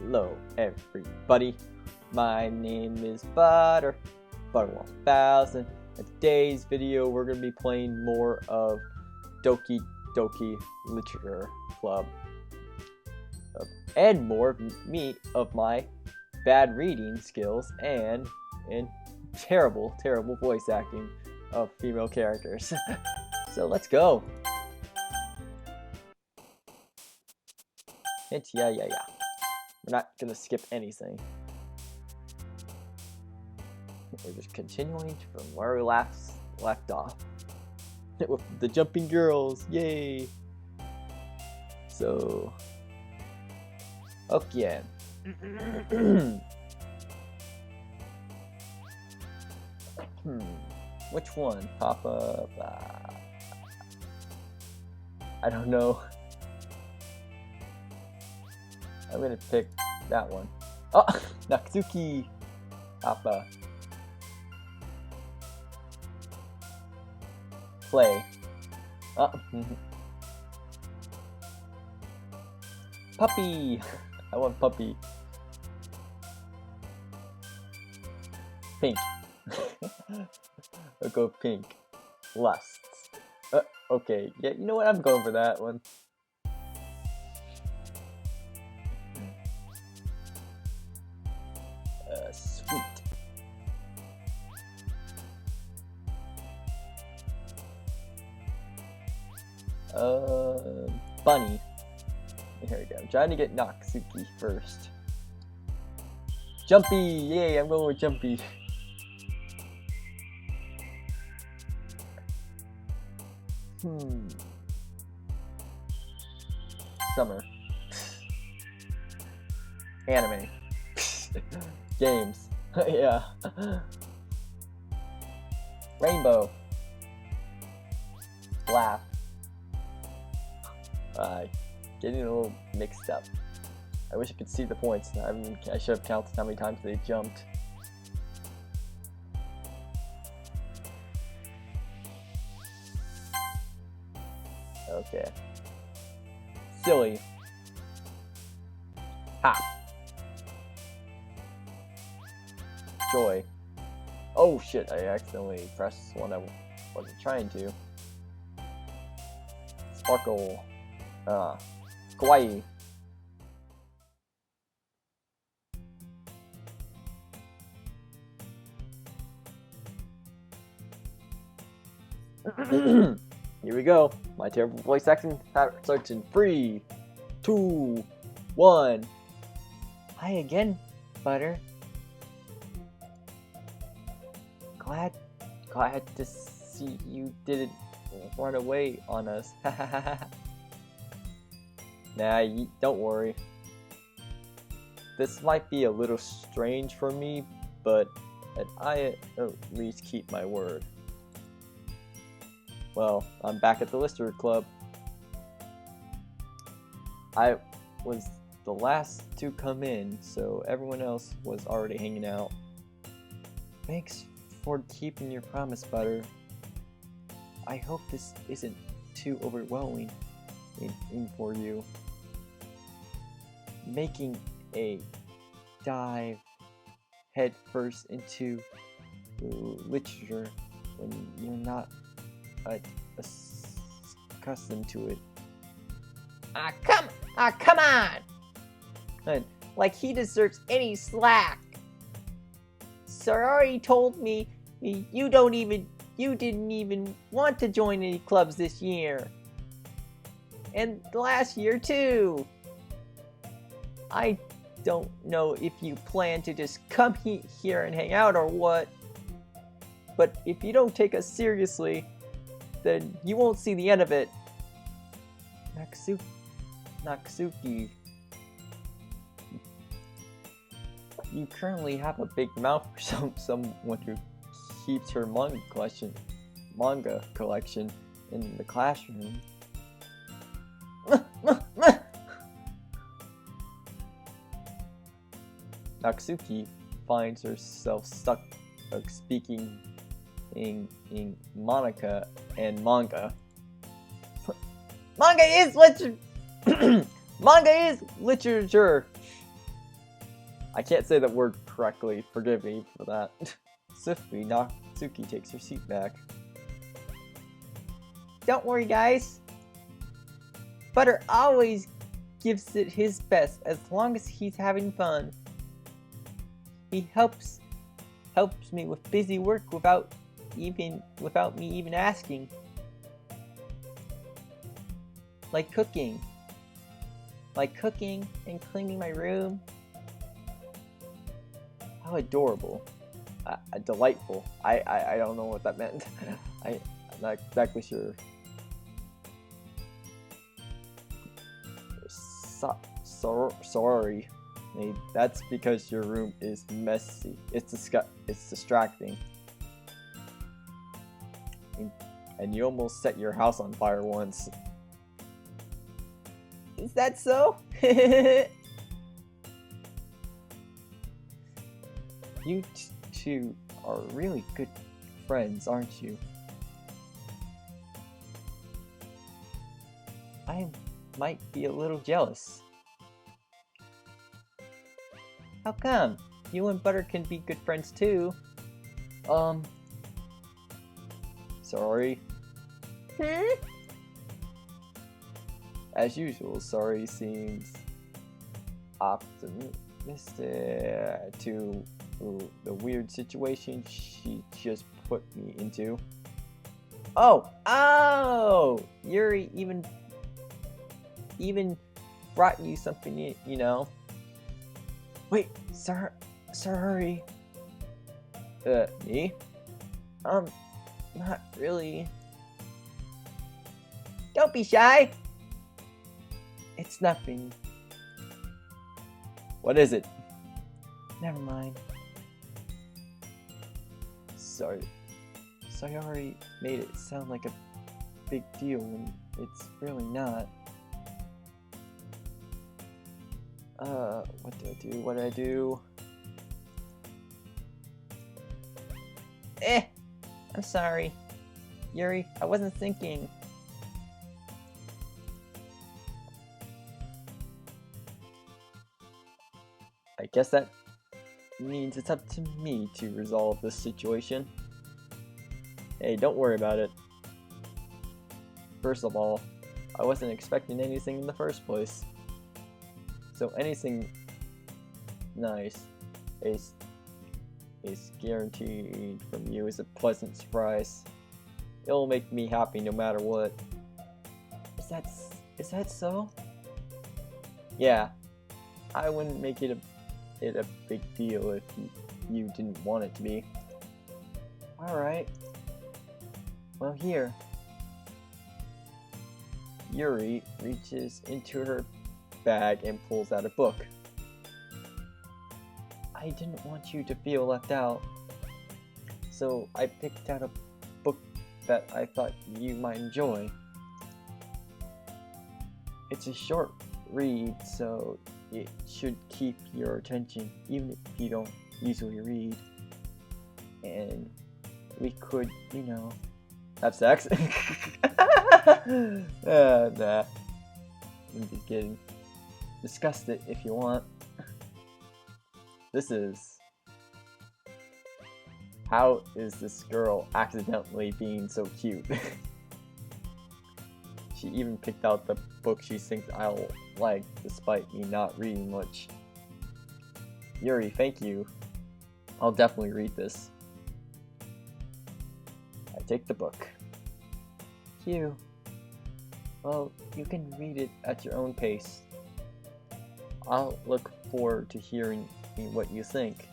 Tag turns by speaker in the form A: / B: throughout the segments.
A: Hello everybody, my name is Butter1000. In today's video we're going to be playing more of Doki Doki Literature Club and more of my bad reading skills and terrible voice acting of female characters. So let's go. Yeah. We're not gonna skip anything. We're just continuing from where we left off. With the jumping girls, yay! So, okay. Which one pop up? I don't know. I'm gonna pick that one. Oh, Natsuki Appa. Play. Puppy. I want puppy. Pink. I'll go pink. Lust. Okay. Yeah, you know what? I'm going for that one. Sweet. Bunny. Here we go. I'm trying to get Natsuki first. Jumpy! Yay, I'm going with Jumpy. Summer. Anime. Games. Yeah. Rainbow. Laugh. Getting a little mixed up. I wish I could see the points. I should have counted how many times they jumped. Okay. Silly. Ha. Joy. Oh shit, I accidentally pressed one I wasn't trying to. Sparkle. Kawaii. Here we go. My terrible voice acting starts in 3, 2, 1. Hi again, Butter. Glad to see you didn't run away on us. Nah, don't worry. This might be a little strange for me, but I at least keep my word. Well, I'm back at the Lister Club. I was the last to come in, so everyone else was already hanging out. Thanks for keeping your promise, Butter. I hope this isn't too overwhelming for you. Making a dive head first into literature when you're not accustomed to it.
B: Come on! Like he deserves any slack. Sorori told me you didn't even want to join any clubs this year. And last year too. I don't know if you plan to just come here and hang out or what. But if you don't take us seriously, then you won't see the end of it.
A: Natsuki. You currently have a big mouth for someone who keeps her manga collection in the classroom. Natsuki finds herself stuck speaking in Monica and manga.
B: Manga is literature.
A: I can't say that word correctly. Forgive me for that. Swiftly, Natsuki takes her seat back.
B: Don't worry, guys. Butter always gives it his best as long as he's having fun. He helps me with busy work without me even asking. Like cooking and cleaning my room.
A: How adorable. Delightful. I don't know what that meant. I'm not exactly sure. Sorry. That's because your room is messy. It's distracting. And you almost set your house on fire once.
B: Is that so?
A: You two are really good friends, aren't you? I might be a little jealous.
B: How come? You and Butter can be good friends too.
A: Sorry.
B: Hmm?
A: As usual, Sorry seems optimistic to the weird situation she just put me into.
B: Oh! Yuri even brought you something, you know.
A: Wait, sorry. Me?
B: Not really. Don't be shy. It's nothing.
A: What is it?
B: Never mind.
A: Sayori made it sound like a big deal when it's really not. What do I do?
B: I'm sorry. Yuri, I wasn't thinking.
A: I guess that means it's up to me to resolve this situation. Hey, don't worry about it. First of all, I wasn't expecting anything in the first place. So anything nice is guaranteed from you is a pleasant surprise. It'll make me happy no matter what.
B: Is that so?
A: Yeah, I wouldn't make it a big deal if you didn't want it to be.
B: Alright. Well, here.
A: Yuri reaches into her bag and pulls out a book. I didn't want you to feel left out, so I picked out a book that I thought you might enjoy. It's a short read, so it should keep your attention, even if you don't usually read. And we could, you know, have sex. Nah. I'm just kidding. Discuss it if you want. This is... How is this girl accidentally being so cute? She even picked out the book she thinks I'll like, despite me not reading much. Yuri, thank you. I'll definitely read this. I take the book.
B: Phew. Well, you can read it at your own pace.
A: I'll look forward to hearing what you think.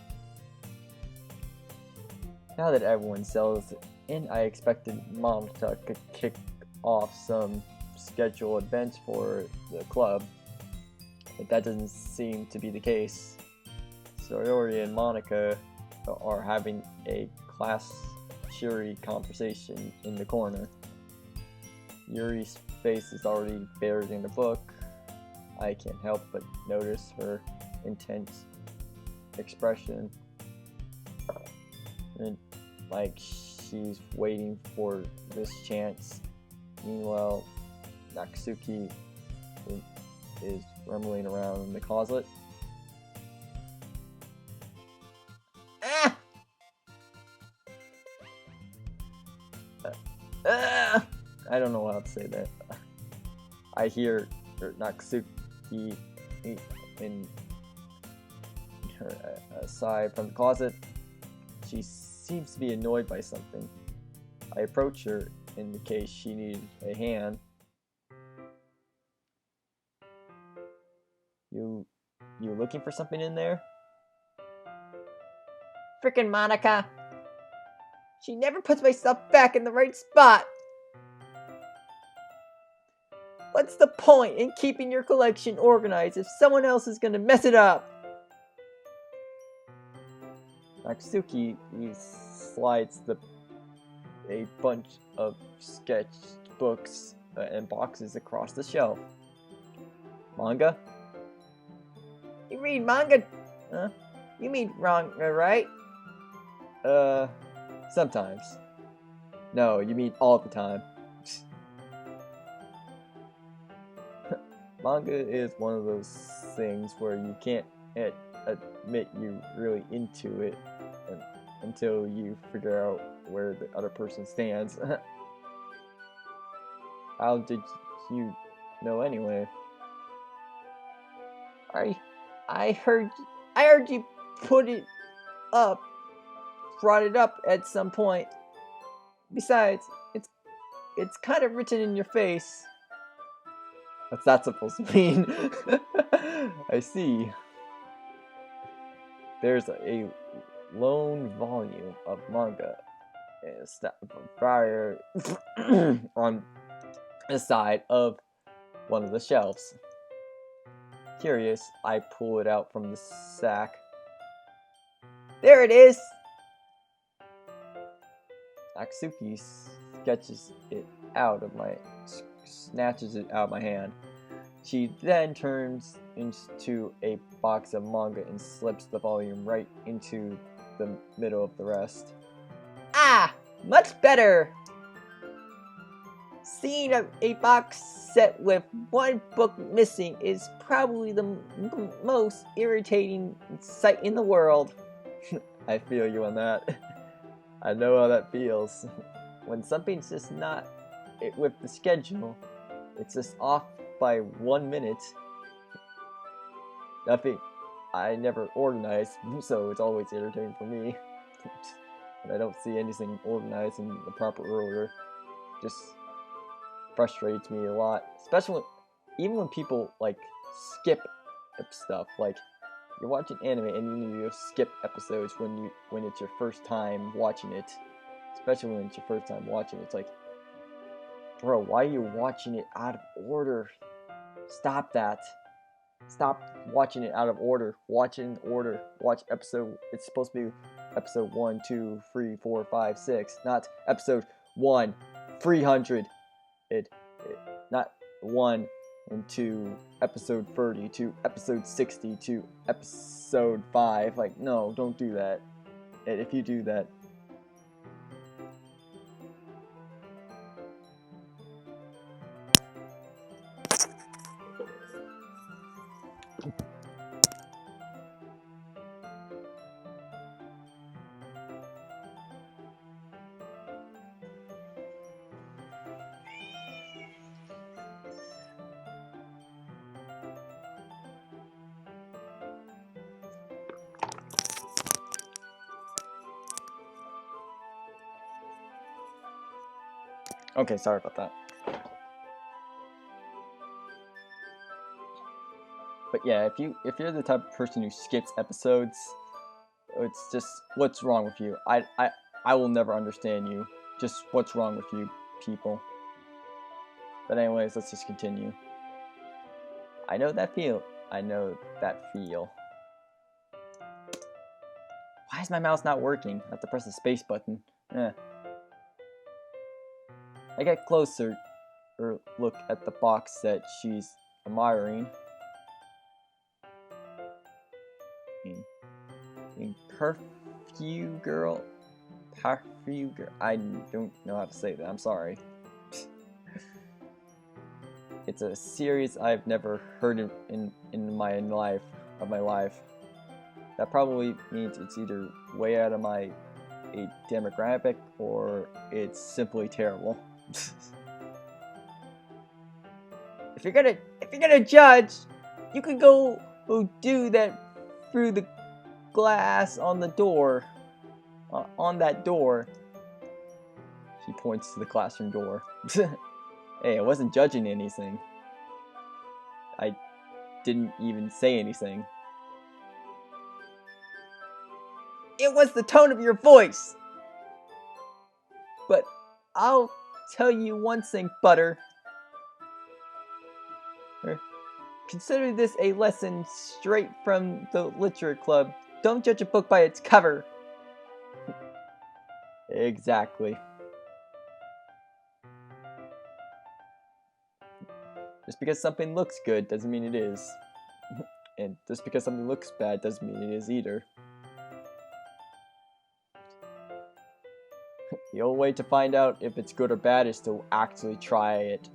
A: Now that everyone settles in, I expected Mom to kick off some scheduled events for the club, but that doesn't seem to be the case. Sayori and Monica are having a class cheery conversation in the corner. Yuri's face is already buried in the book. I can't help but notice her intense expression, and like she's waiting for this chance. Meanwhile, Natsuki is rumbling around in the closet. I don't know how to say that. I hear Natsuki in her aside from the closet. She seems to be annoyed by something. I approach her in the case she needed a hand. You looking for something in there?
B: Frickin' Monica! She never puts my stuff back in the right spot! What's the point in keeping your collection organized if someone else is gonna mess it up?
A: Natsuki slides a bunch of sketchbooks and boxes across the shelf. Manga?
B: You read manga? You mean manga, right?
A: Sometimes. No, you mean all the time. Manga is one of those things where you can't admit you're really into it until you figure out where the other person stands. How did you know anyway?
B: I heard you brought it up at some point. Besides, it's kind of written in your face.
A: What's that supposed to mean? I see. There's a lone volume of manga prior on the side of one of the shelves. Curious, I pull it out from the sack.
B: There it is!
A: Natsuki snatches it out of my hand. She then turns into a box of manga and slips the volume right into the middle of the rest.
B: Ah! Much better! Seeing a box set with one book missing is probably the most irritating sight in the world.
A: I feel you on that. I know how that feels. When something's just not with the schedule, it's just off by 1 minute. Nothing. I never organize, so it's always irritating for me. And I don't see anything organized in the proper order. Just frustrates me a lot, especially even when people like skip stuff. Like you're watching anime and you need to skip episodes when it's your first time watching it. Especially when it's your first time watching it. It's like, bro, why are you watching it out of order? Stop that. Stop watching it out of order. Watch it in order. Watch episode. It's supposed to be episode 1, 2, 3, 4, 5, 6. Not episode 1, 300. Not 1 and 2, episode 30 to episode 60 to episode 5. Like, no, don't do that. And if you do that, okay, sorry about that. But yeah, if you're the type of person who skips episodes, it's just what's wrong with you. I will never understand you. Just what's wrong with you people. But anyways, let's just continue. I know that feel. Why is my mouse not working? I have to press the space button. I get closer or look at the box that she's admiring. Perfume girl. I don't know how to say that. I'm sorry. It's a series I've never heard in my life. That probably means it's either way out of my demographic or it's simply terrible.
B: if you're gonna judge, you could go do that through the glass on the door, on that door.
A: She points to the classroom door. Hey, I wasn't judging anything. I didn't even say anything.
B: It was the tone of your voice. But I'll tell you one thing, Butter. Consider this a lesson straight from the literature club. Don't judge a book by its cover.
A: Exactly. Just because something looks good doesn't mean it is. And just because something looks bad doesn't mean it is either. The only way to find out if it's good or bad is to actually try it.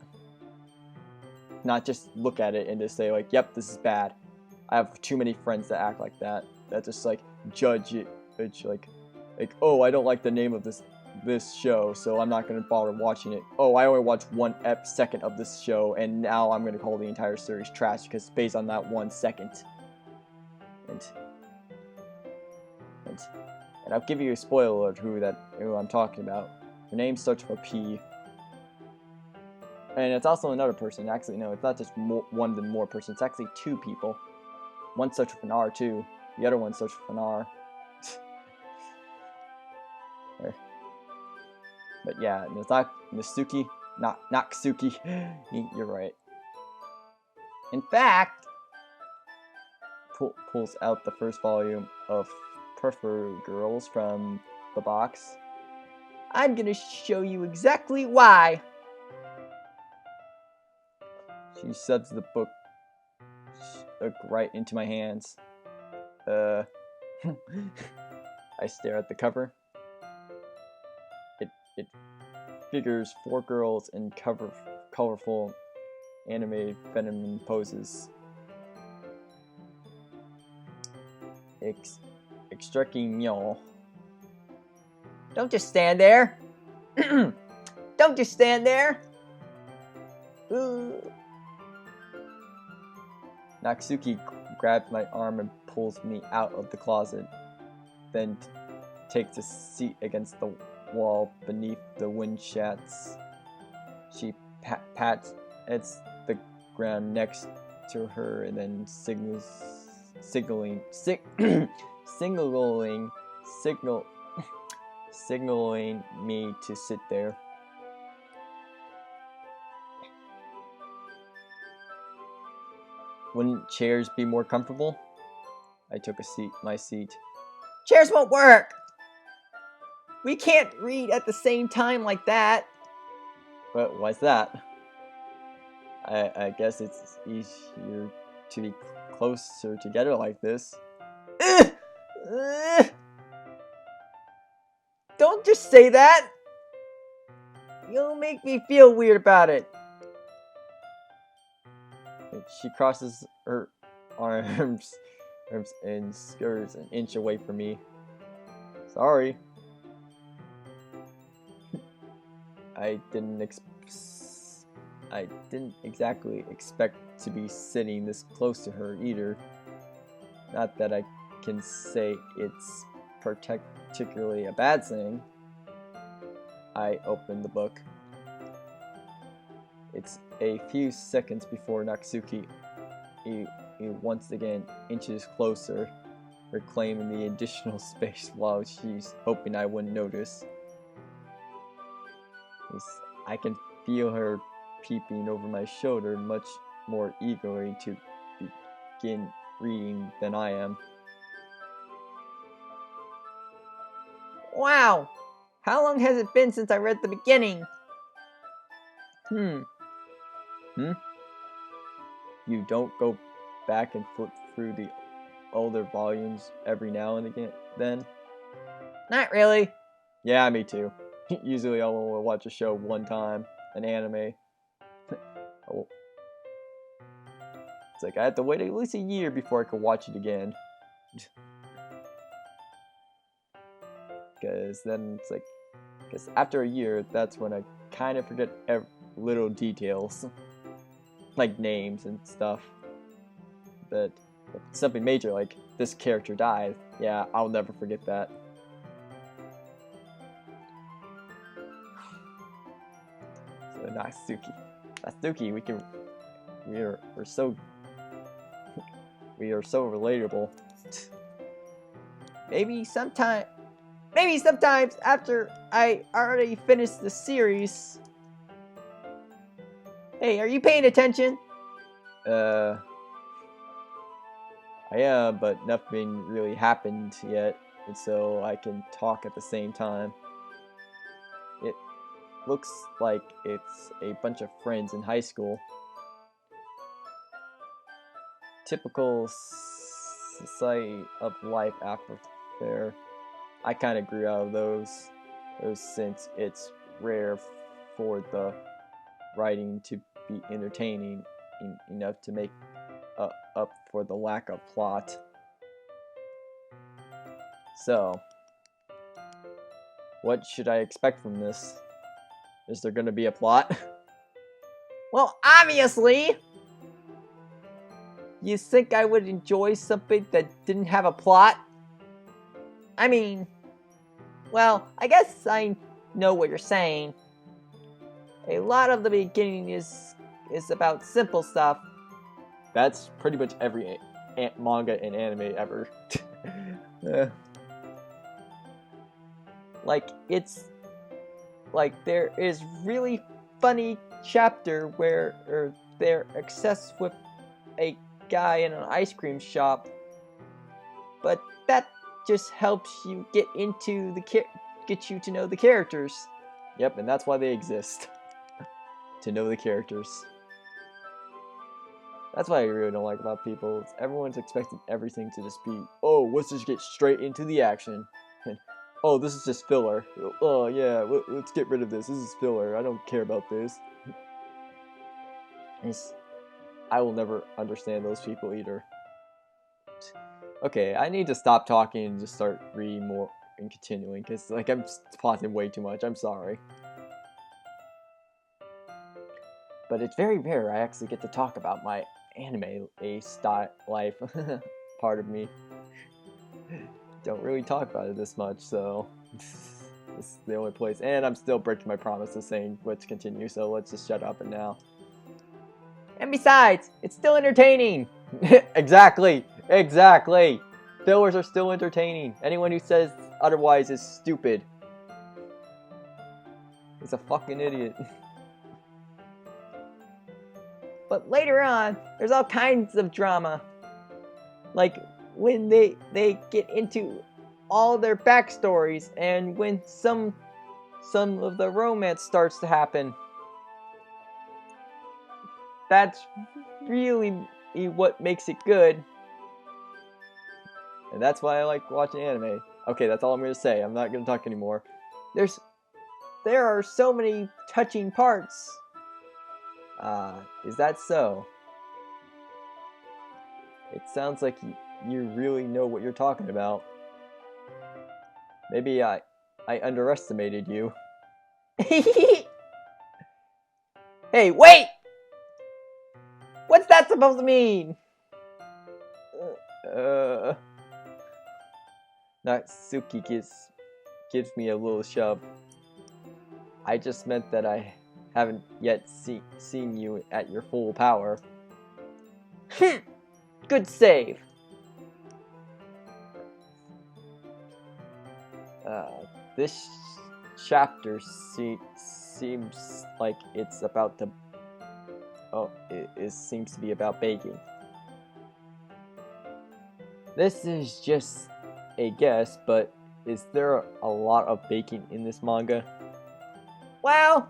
A: Not just look at it and just say like, yep, this is bad. I have too many friends that act like that. That just like judge it. It's like, oh, I don't like the name of this show, so I'm not gonna bother watching it. Oh, I only watched 1 second of this show, and now I'm gonna call the entire series trash because it's based on that 1 second. And I'll give you a spoiler of who I'm talking about. Her name starts with a P. And it's also another person. Actually, no, it's not just one than more person. It's actually 2 people. One starts with an R too. The other one starts with an R. But yeah, it's not Natsuki. Not Natsuki. You're right. In fact, pulls out the first volume of Prefer Girls from the box.
B: I'm gonna show you exactly why.
A: She shoves the book right into my hands. I stare at the cover. It figures 4 girls in colorful anime feminine poses. Extracting Myo.
B: Don't just stand there. Don't just stand there.
A: Natsuki grabs my arm and pulls me out of the closet, then takes a seat against the wall beneath the wind shats. She pats the ground next to her and then signaling me to sit there. Wouldn't chairs be more comfortable? I took my seat.
B: Chairs won't work. We can't read at the same time like that.
A: But why's that? I guess it's easier to be closer together like this.
B: Don't just say that. You'll make me feel weird about it.
A: She crosses her arms and skirts an inch away from me. Sorry. I didn't exactly expect to be sitting this close to her either. Not that I can say it's particularly a bad thing. I opened the book. It's a few seconds before Natsuki he once again inches closer, reclaiming the additional space while she's hoping I wouldn't notice. I can feel her peeping over my shoulder much more eagerly to begin reading than I am.
B: Wow! How long has it been since I read the beginning?
A: You don't go back and flip through the older volumes every now and again, then?
B: Not really.
A: Yeah, me too. Usually I'll only watch a show one time, an anime. It's like I have to wait at least a year before I can watch it again. Because then it's like, because after a year, that's when I kind of forget little details. like names and stuff. But something major like this character died, yeah, I'll never forget that. So Natsuki, we're so relatable.
B: Maybe sometimes after I already finished the series. Hey, are you paying attention?
A: I am, but nothing really happened yet, and so I can talk at the same time. It looks like it's a bunch of friends in high school. Typical society of life affair. I kind of grew out of those since it's rare for the writing to be entertaining enough to make up for the lack of plot. So, what should I expect from this? Is there gonna be a plot?
B: Well, obviously! You think I would enjoy something that didn't have a plot? I mean, well, I guess I know what you're saying. A lot of the beginning is about simple stuff.
A: That's pretty much every manga and anime ever.
B: Like, it's like there is really funny chapter where they're obsessed with a guy in an ice cream shop, but that just helps you get you to know the characters.
A: Yep, and that's why they exist. To know the characters. That's what I really don't like about people. Everyone's expecting everything to just be, oh, let's just get straight into the action. And, oh, this is just filler. Oh, yeah, let's get rid of this. This is filler. I don't care about this. I will never understand those people either. Okay, I need to stop talking and just start reading more and continuing, because like I'm pausing way too much. I'm sorry. But it's very rare I actually get to talk about my anime style life. Part of me don't really talk about it this much, so this is the only place. And I'm still breaking my promise of saying let's continue, so let's just shut up and now.
B: And besides, it's still entertaining.
A: Exactly. Fillers are still entertaining. Anyone who says otherwise is stupid. He's a fucking idiot.
B: But later on, there's all kinds of drama. Like when they get into all their backstories and when some of the romance starts to happen. That's really what makes it good.
A: And that's why I like watching anime. Okay, that's all I'm going to say. I'm not going to talk anymore.
B: There are so many touching parts.
A: Is that so? It sounds like you really know what you're talking about. Maybe I underestimated you.
B: Hey, wait! What's that supposed to mean?
A: Natsuki gives me a little shove. I just meant that I haven't yet seen you at your full power.
B: Good save.
A: This chapter seems like it's about to... Oh, it seems to be about baking. This is just a guess, but is there a lot of baking in this manga?
B: Well...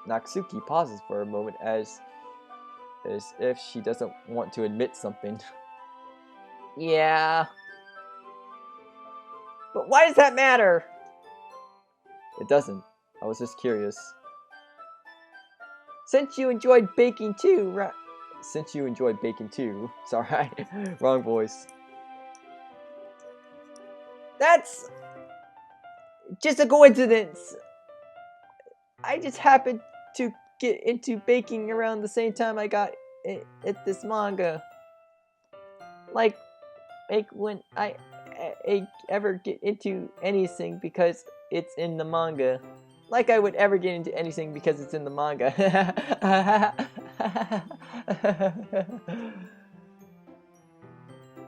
A: Natsuki pauses for a moment as if she doesn't want to admit something.
B: Yeah. But why does that matter?
A: It doesn't. I was just curious.
B: Since you enjoyed baking too, right?
A: Since you enjoyed baking too. Sorry, wrong voice.
B: That's just a coincidence. I just happened to get into baking around the same time I got at this manga. Like when I ever get into anything because it's in the manga. Like I would ever get into anything because it's in the manga.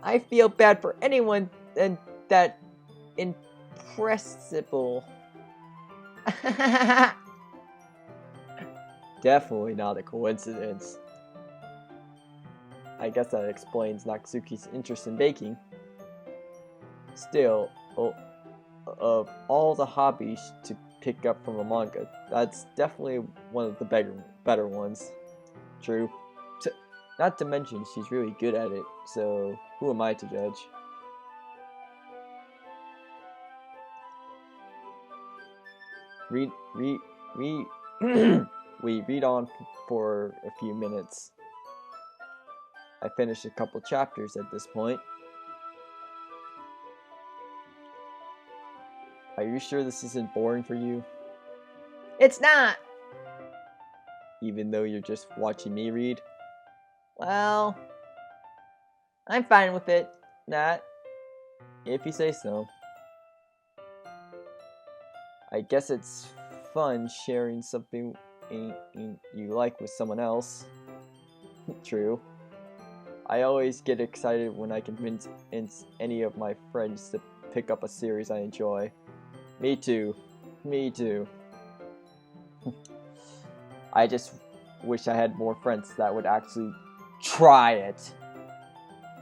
B: I feel bad for anyone that impressible.
A: Definitely not a coincidence. I guess that explains Natsuki's interest in baking. Still, of all the hobbies to pick up from a manga, that's definitely one of the better ones. True. Not to mention, she's really good at it, so who am I to judge? Read, we read on for a few minutes. I finished a couple chapters at this point. Are you sure this isn't boring for you?
B: It's not!
A: Even though you're just watching me read?
B: Well, I'm fine with it, Nat.
A: If you say so. I guess it's fun sharing something you like with someone else. True. I always get excited when I convince any of my friends to pick up a series I enjoy. Me too. Me too. I just wish I had more friends that would actually try it.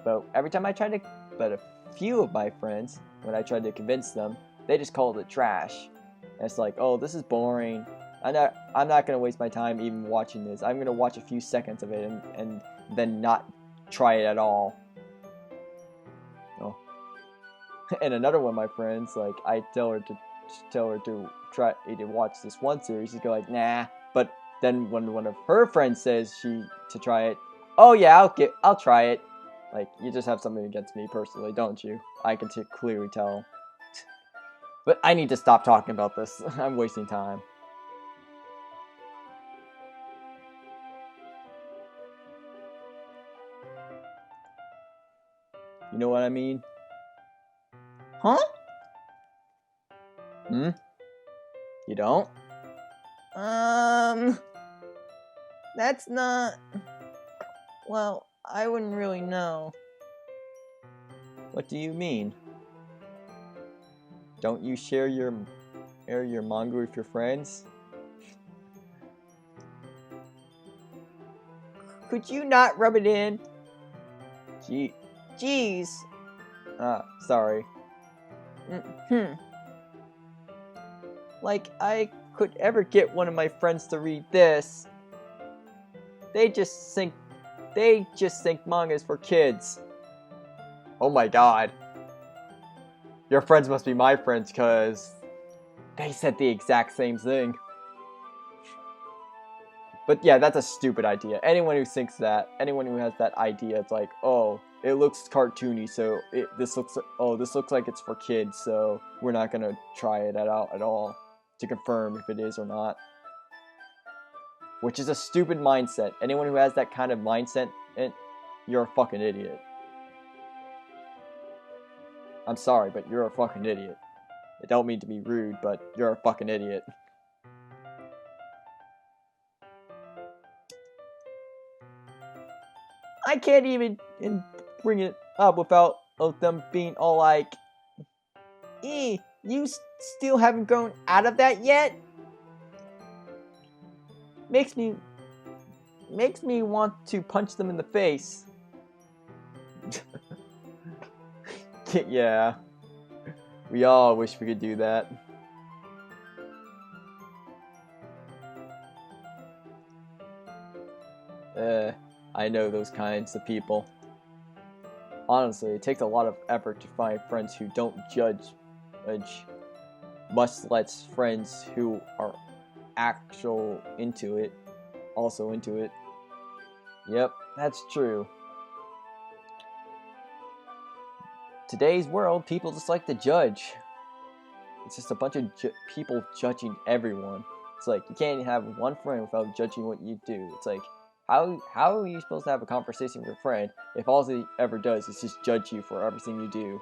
A: But a few of my friends, when I tried to convince them, they just called it trash. And it's like, oh, this is boring. I'm not gonna waste my time even watching this. I'm gonna watch a few seconds of it and then not try it at all. Oh. And another one of my friends, like I tell her to try to watch this one series, she's go like, nah. But then when one of her friends says to try it, oh yeah, I'll try it. Like, you just have something against me personally, don't you? I can clearly tell. But I need to stop talking about this. I'm wasting time. You know what I mean?
B: Huh?
A: Hmm? You don't?
B: That's not... Well, I wouldn't really know.
A: What do you mean? Don't you share your manga with your friends?
B: Could you not rub it in?
A: Jeez. Sorry.
B: Like I could ever get one of my friends to read this. They just think manga is for kids.
A: Oh my god. Your friends must be my friends, cause they said the exact same thing. But yeah, that's a stupid idea. Anyone who thinks that, anyone who has that idea, it's like, oh, it looks cartoony, so this looks like it's for kids, so we're not gonna try it out at all to confirm if it is or not. Which is a stupid mindset. Anyone who has that kind of mindset, you're a fucking idiot. I'm sorry, but you're a fucking idiot. I don't mean to be rude, but you're a fucking idiot.
B: I can't even bring it up without them being all like, you still haven't grown out of that yet? Makes me want to punch them in the face.
A: Yeah. We all wish we could do that. I know those kinds of people. Honestly, it takes a lot of effort to find friends who don't judge, much less friends who are also into it. Yep, that's true. Today's world, people just like to judge. It's just a bunch of people judging everyone. It's like you can't have one friend without judging what you do. It's like how are you supposed to have a conversation with your friend if all he ever does is just judge you for everything you do?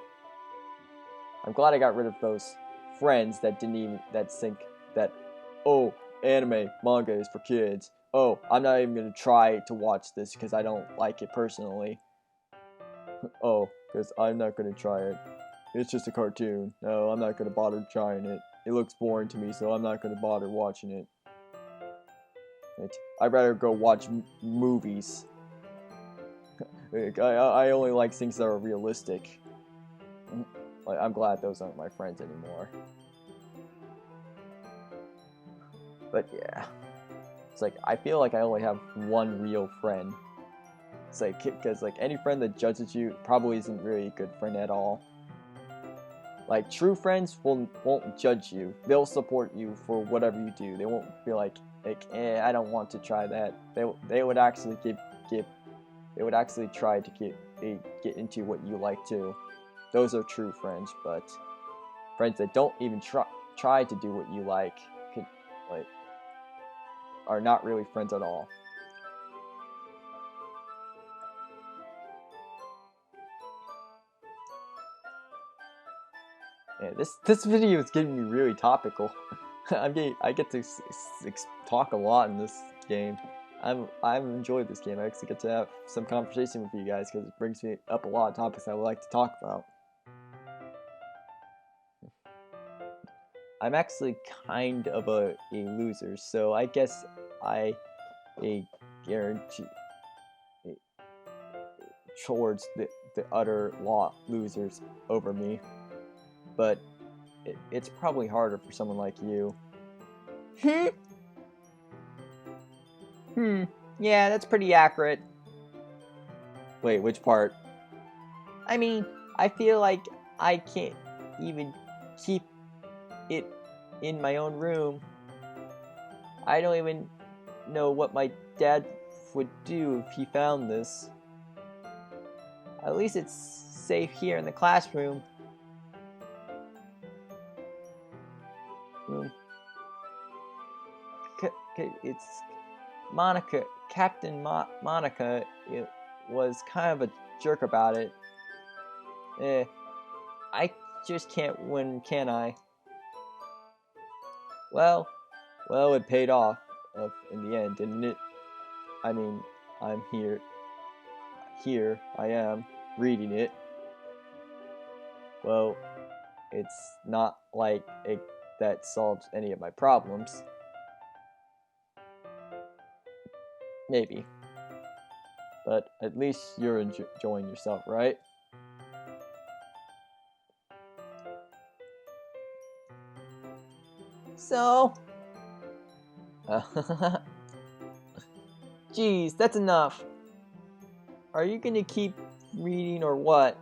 A: I'm glad I got rid of those friends that think that, oh, anime manga is for kids. Oh, I'm not even gonna try to watch this because I don't like it personally. Oh, because I'm not gonna try it. It's just a cartoon. No, I'm not gonna bother trying it. It looks boring to me, so I'm not gonna bother watching it. I'd rather go watch movies. I only like things that are realistic. Like, I'm glad those aren't my friends anymore. But yeah, it's like I feel like I only have one real friend. It's like because like any friend that judges you probably isn't really a good friend at all. Like true friends won't judge you. They'll support you for whatever you do. They won't be like I don't want to try that. They would actually they would actually try to get into what you like too. Those are true friends, but friends that don't even try to do what you like are not really friends at all. Yeah, this video is getting me really topical. I get to talk a lot in this game. I've enjoyed this game. I actually get to have some conversation with you guys because it brings me up a lot of topics I would like to talk about. I'm actually kind of a loser, so I guess I guarantee towards the utter losers over me. But it's probably harder for someone like you.
B: Yeah, that's pretty accurate.
A: Wait, which part?
B: I mean, I feel like I can't even keep it in my own room. I don't even know what my dad would do if he found this. At least it's safe here in the classroom. It's Monica. Captain Monica it was kind of a jerk about it. I just can't win, can I? Well, it paid off in the end, didn't it? I mean, I'm here. Here I am, reading it. Well, it's not like that solves any of my problems. Maybe. But at least you're enjoying yourself, right? So... Geez, that's enough. Are you gonna keep reading or what?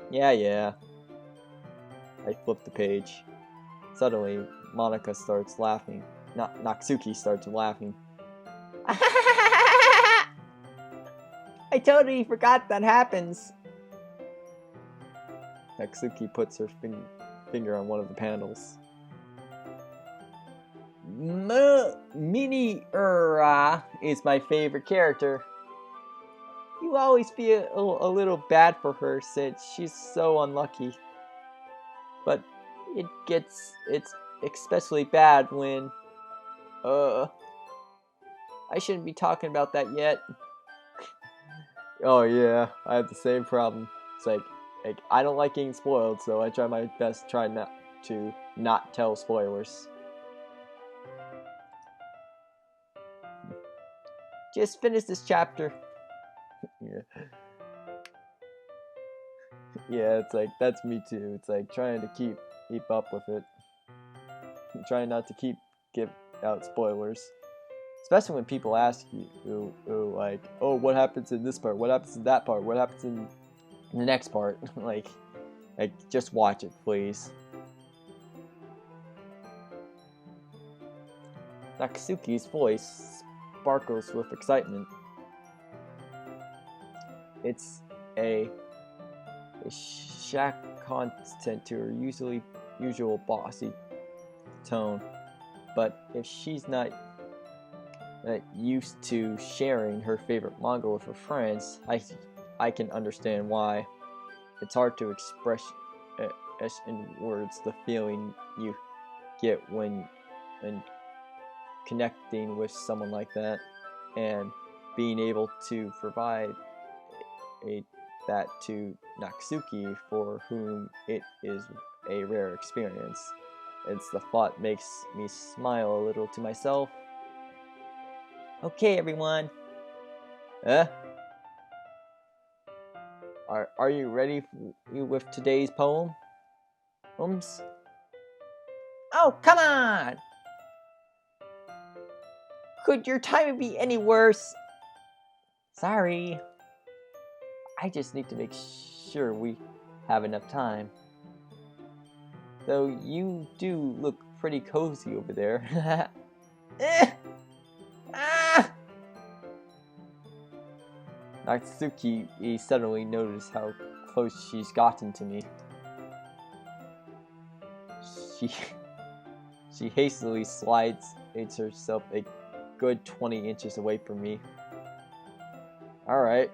A: Yeah. I flip the page. Suddenly, Monica starts laughing. Natsuki starts laughing.
B: I totally forgot that happens.
A: Natsuki puts her finger on one of the panels.
B: Mini-ura is my favorite character. You always feel a little bad for her since she's so unlucky. But it's especially bad when, I shouldn't be talking about that yet.
A: Oh yeah, I have the same problem. It's like I don't like getting spoiled, so I try my best to try not tell spoilers.
B: Just finish this chapter.
A: Yeah, it's like that's me too. It's like trying to keep up with it. Trying not to give out spoilers. Especially when people ask you, like, oh, what happens in this part? What happens in that part? What happens in the next part? like, just watch it, please.
B: Natsuki's voice sparkles with excitement.
A: It's a shack constant to her usual bossy tone. but if she's not used to sharing her favorite manga with her friends, I can understand why. It's hard to express in words the feeling you get when connecting with someone like that, and being able to provide that to Natsuki, for whom it is a rare experience. It's the thought makes me smile a little to myself.
B: Okay, everyone.
A: Are you ready with today's poems?
B: Oh, come on! Could your timing be any worse? Sorry.
A: I just need to make sure we have enough time. Though you do look pretty cozy over there. Natsuki suddenly noticed how close she's gotten to me. She hastily slides herself a good 20 inches away from me. Alright,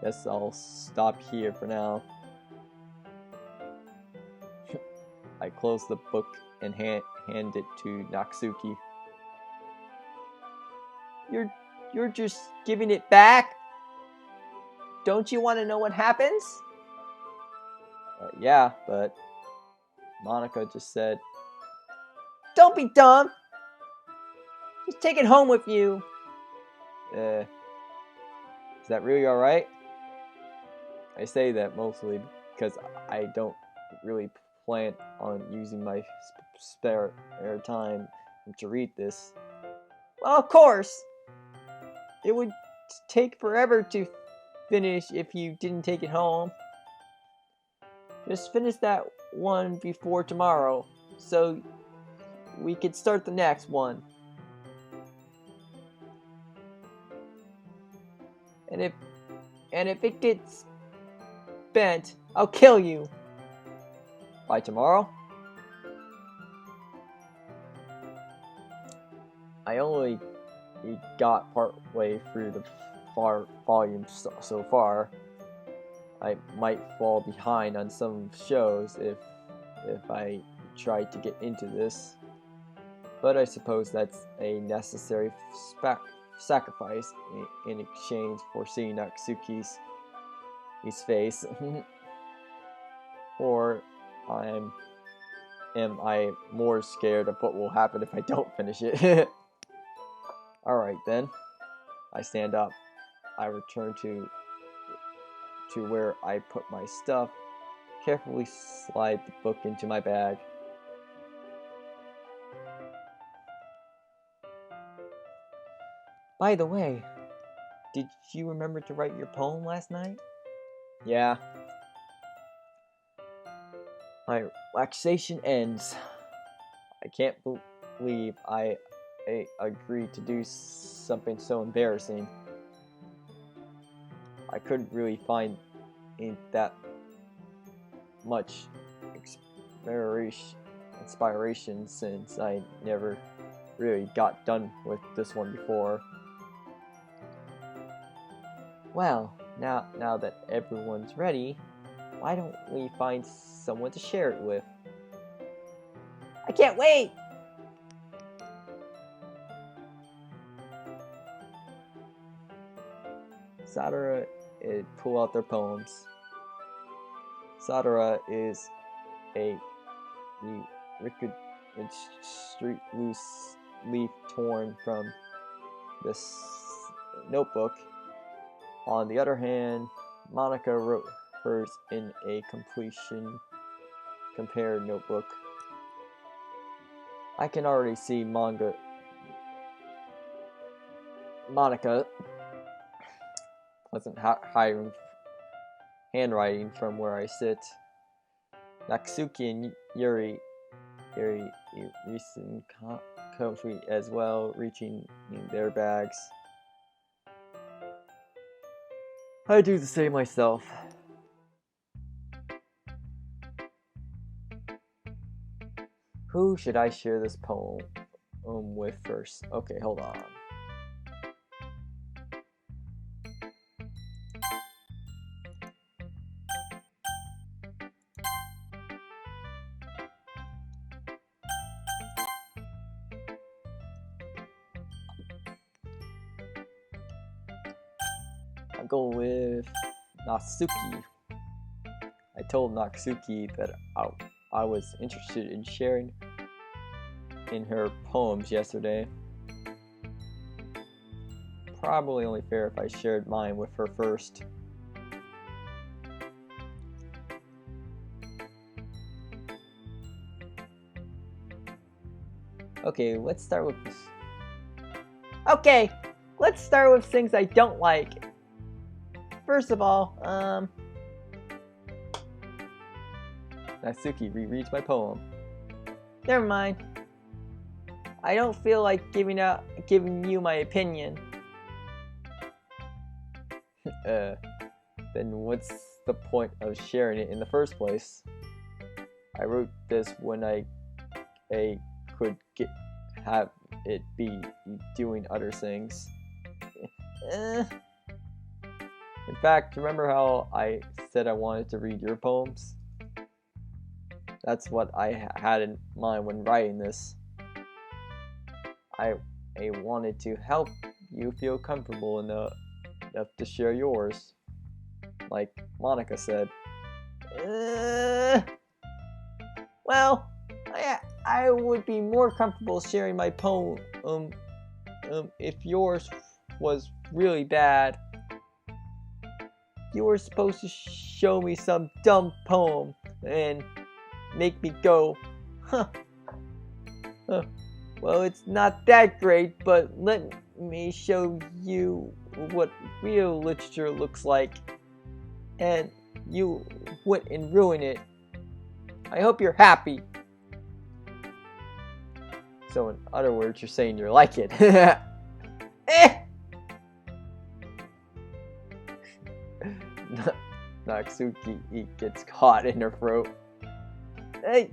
A: guess I'll stop here for now. I close the book and hand it to Natsuki.
B: You're just giving it back? Don't you want to know what happens?
A: Yeah, but Monica just said...
B: Don't be dumb! Just take it home with you.
A: Is that really alright? I say that mostly because I don't really plan on using my spare time to read this.
B: Well, of course. It would take forever to finish if you didn't take it home. Just finish that one before tomorrow, so we could start the next one. And if it gets bent, I'll kill you.
A: By tomorrow? I only got part way through the volume so far. I might fall behind on some shows if I try to get into this, but I suppose that's a necessary sacrifice in exchange for seeing Natsuki's face. Or am I more scared of what will happen if I don't finish it? Alright then. I stand up. I return to where I put my stuff, carefully slide the book into my bag.
B: By the way, did you remember to write your poem last night?
A: Yeah. My relaxation ends. I can't believe I agreed to do something so embarrassing. I couldn't really find that much inspiration since I never really got done with this one before. Well, now that everyone's ready, why don't we find someone to share it with?
B: I can't wait!
A: Sadara pull out their poems. Sadara is a wicked street loose leaf torn from this notebook. On the other hand, Monica wrote hers in a completion compared notebook. I can already see Monica pleasant handwriting from where I sit. Natsuki and Yuri recent comfy as well, reaching in their bags. I do the same myself. Who should I share this poem with first? Okay, hold on. I'm going with Natsuki. I told Natsuki that I was interested in sharing in her poems yesterday. Probably only fair if I shared mine with her first. Okay, let's start with this.
B: Okay, let's start with things I don't like. First of all,
A: Natsuki rereads my poem.
B: never mind. I don't feel like giving you my opinion.
A: Then what's the point of sharing it in the first place? I wrote this when I could have it be doing other things. In fact, remember how I said I wanted to read your poems? That's what I had in mind when writing this. I wanted to help you feel comfortable enough to share yours, like Monica said.
B: Well, I would be more comfortable sharing my poem if yours was really bad. You were supposed to show me some dumb poem and make me go, huh. Well, it's not that great, but let me show you what real literature looks like, and you wouldn't ruin it. I hope you're happy.
A: So in other words, you're saying you like it. Natsuki gets caught in her throat.
B: Hey,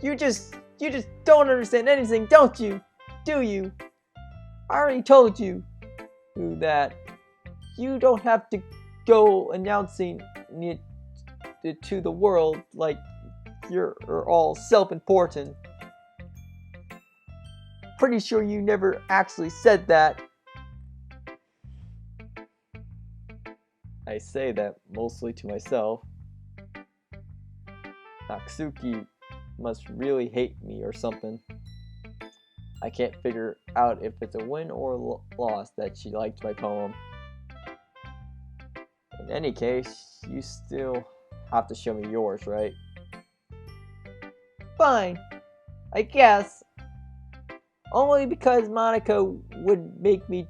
B: you just don't understand anything, don't you? Do you? I already told you that you don't have to go announcing it to the world like you're all self-important. Pretty sure you never actually said that.
A: I say that mostly to myself. Natsuki must really hate me or something. I can't figure out if it's a win or loss that she liked my poem. In any case, you still have to show me yours, right?
B: Fine, I guess. Only because Monica would make me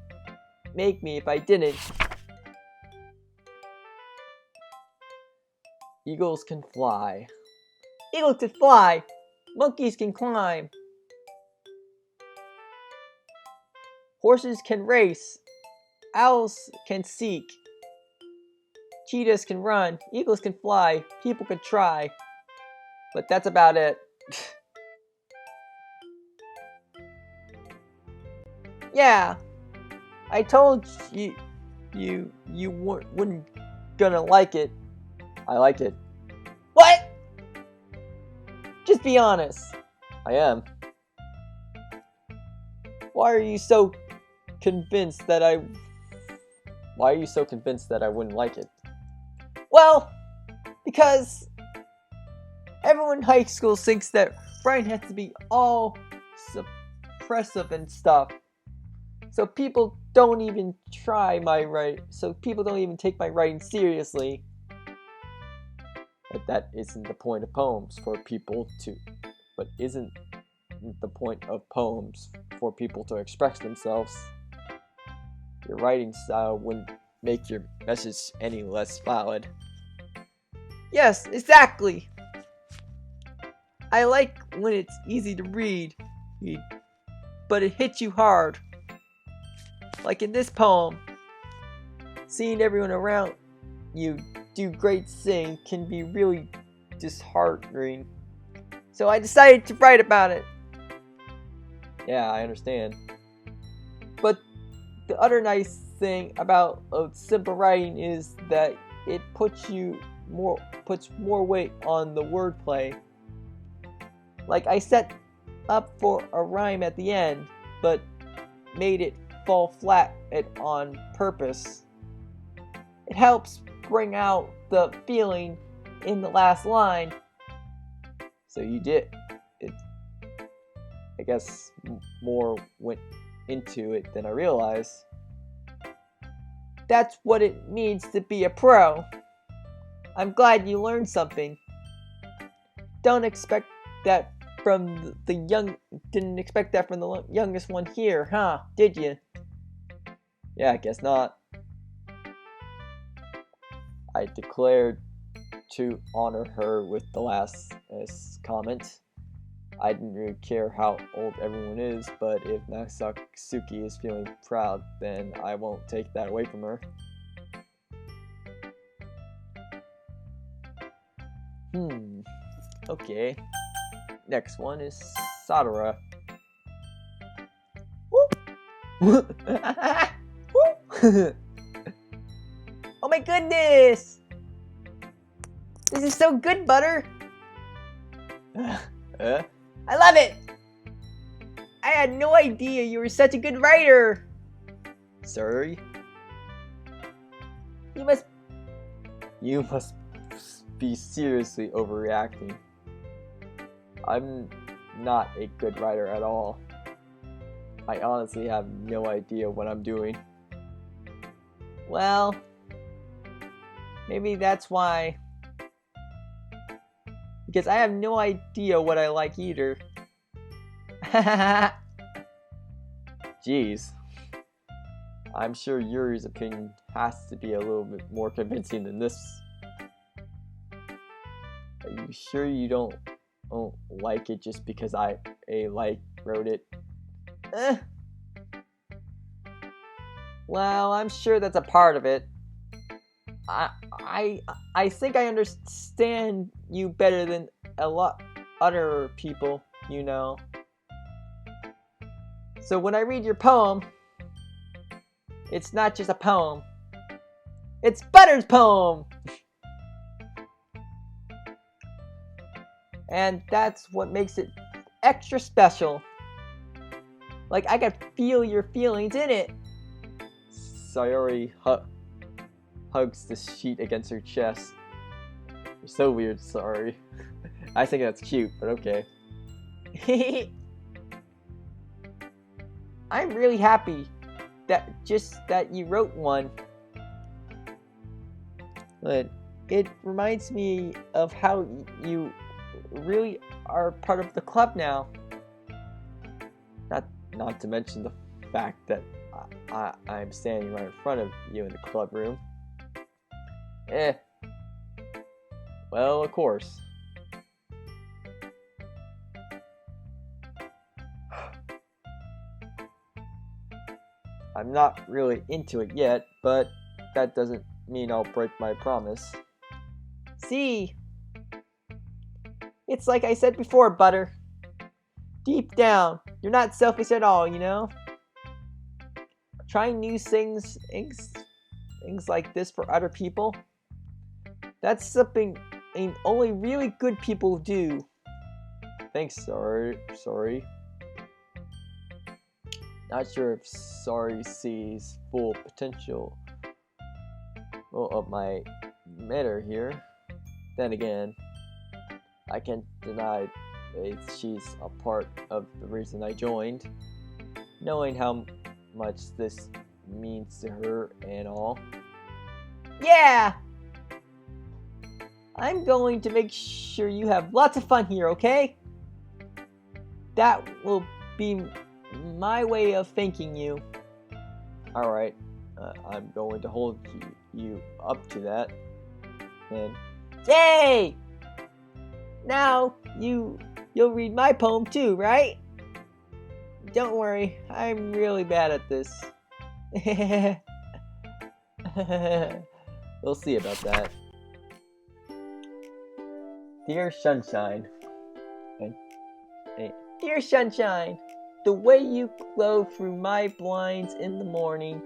B: if I didn't.
A: Eagles can fly.
B: Eagles can fly. Monkeys can climb. Horses can race. Owls can seek. Cheetahs can run. Eagles can fly. People can try. But that's about it. Yeah, I told you wouldn't gonna like it.
A: I like it.
B: What? Just be honest.
A: I am.
B: Why are you so convinced that I
A: wouldn't like it?
B: Well, because everyone in high school thinks that Brian has to be all suppressive and stuff. So people don't even take my writing seriously.
A: But that isn't the point of poems isn't the point of poems for people to express themselves. Your writing style wouldn't make your message any less valid.
B: Yes, exactly. I like when it's easy to read, but it hits you hard. Like in this poem, seeing everyone around you do great things can be really disheartening. So I decided to write about it.
A: Yeah, I understand.
B: But the other nice thing about simple writing is that it puts more weight on the wordplay. Like I set up for a rhyme at the end, but made it fall flat on purpose. It helps bring out the feeling in the last line.
A: So you did it. I guess more went into it than I realized.
B: That's what it means to be a pro. I'm glad you learned something. Don't expect that from the young. Didn't expect that from the youngest one here, huh? Did you?
A: Yeah, I guess not. I declared to honor her with the last comment. I didn't really care how old everyone is, but if Natsuki is feeling proud, then I won't take that away from her. Okay. Next one is Sadara.
B: Woo! Oh my goodness! This is so good, Butter! I love it! I had no idea you were such a good writer!
A: Sorry? You must be seriously overreacting. I'm not a good writer at all. I honestly have no idea what I'm doing.
B: Well, maybe that's why. Because I have no idea what I like either.
A: Jeez. I'm sure Yuri's opinion has to be a little bit more convincing than this. Are you sure you don't like it just because I wrote it?
B: Well, I'm sure that's a part of it. I think I understand you better than a lot other people, you know. So when I read your poem, it's not just a poem. It's Butter's poem! And that's what makes it extra special. Like I can feel your feelings in it.
A: Sayori hugs the sheet against her chest. You're so weird, sorry. I think that's cute, but okay.
B: I'm really happy that you wrote one. But it reminds me of how you really are part of the club now.
A: Not to mention the fact that I'm standing right in front of you in the club room. Well, of course. I'm not really into it yet, but that doesn't mean I'll break my promise.
B: See? It's like I said before, Butter. Deep down, you're not selfish at all, you know? Trying new things like this for other people, that's something only really good people do.
A: Thanks, sorry. Not sure if sorry sees full potential of my matter here. Then again, I can't deny she's a part of the reason I joined. Knowing how much this means to her and all.
B: Yeah! I'm going to make sure you have lots of fun here, okay? That will be my way of thanking you.
A: Alright, I'm going to hold you up to that. And
B: yay! Now, you'll read my poem too, right? Don't worry, I'm really bad at this.
A: we'll see about that. Dear Sunshine, and
B: Dear Sunshine, the way you glow through my blinds in the morning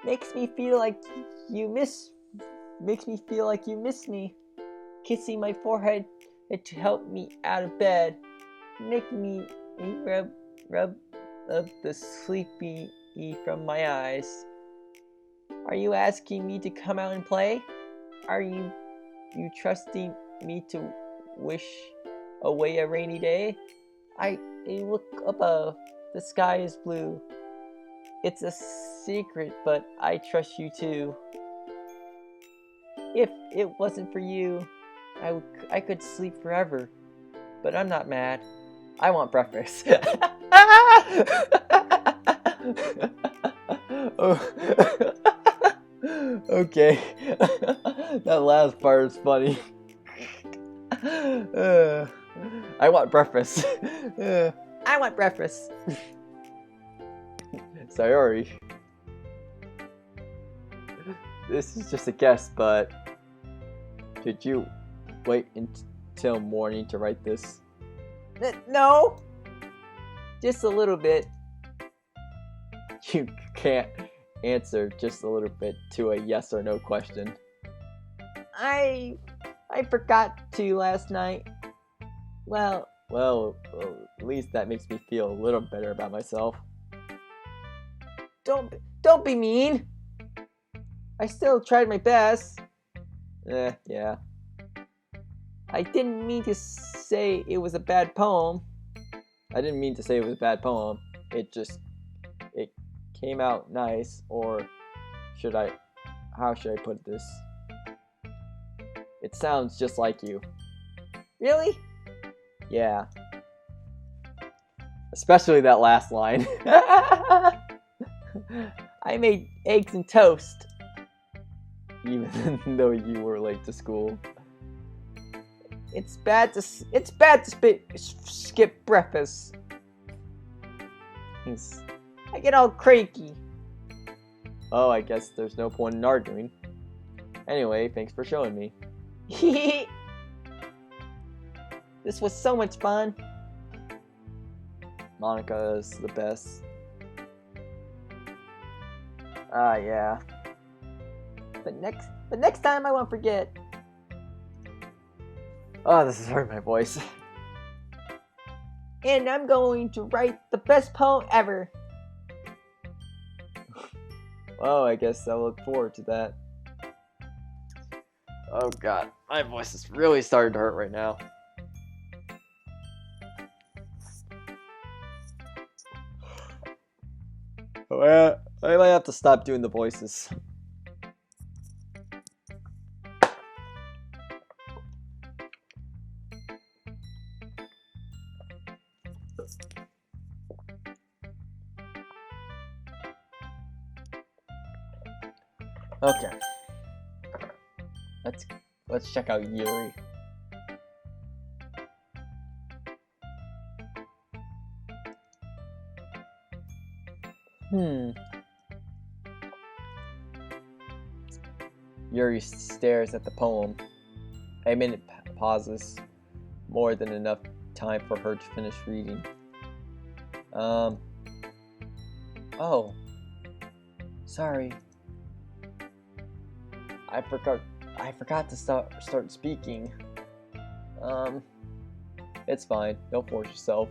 B: makes me feel like you miss me. Kissing my forehead to help me out of bed, making me rub of the sleepy from my eyes. Are you asking me to come out and play? Are you trusting me to wish away a rainy day? I look above. The sky is blue. It's a secret, but I trust you too. If it wasn't for you, I could sleep forever. But I'm not mad. I want breakfast. Okay. That last part is funny. I want breakfast. I want breakfast. Sayori. This is just a guess, but did you wait until morning to write this? No. Just a little bit. You can't answer just a little bit to a yes or no question. I forgot to last night. Well, at least that makes me feel a little better about myself. Don't be mean. I still tried my best. Yeah. I didn't mean to say it was a bad poem. I didn't mean to say it was a bad poem. It came out nice, or how should I put this? It sounds just like you. Really? Yeah. Especially that last line. I made eggs and toast. Even though you were late to school. It's bad to skip breakfast. I get all cranky. Oh, I guess there's no point in arguing. Anyway, thanks for showing me. This was so much fun. Monica is the best. Yeah. But next time I won't forget. Oh, this is hurting my voice. And I'm going to write the best poem ever. Oh, I guess I'll look forward to that. Oh god, my voice is really starting to hurt right now. Well, I might have to stop doing the voices. Okay. Let's check out Yuri. Yuri stares at the poem. A minute pauses. More than enough time for her to finish reading. Oh. Sorry. I forgot to start speaking. It's fine. Don't force yourself.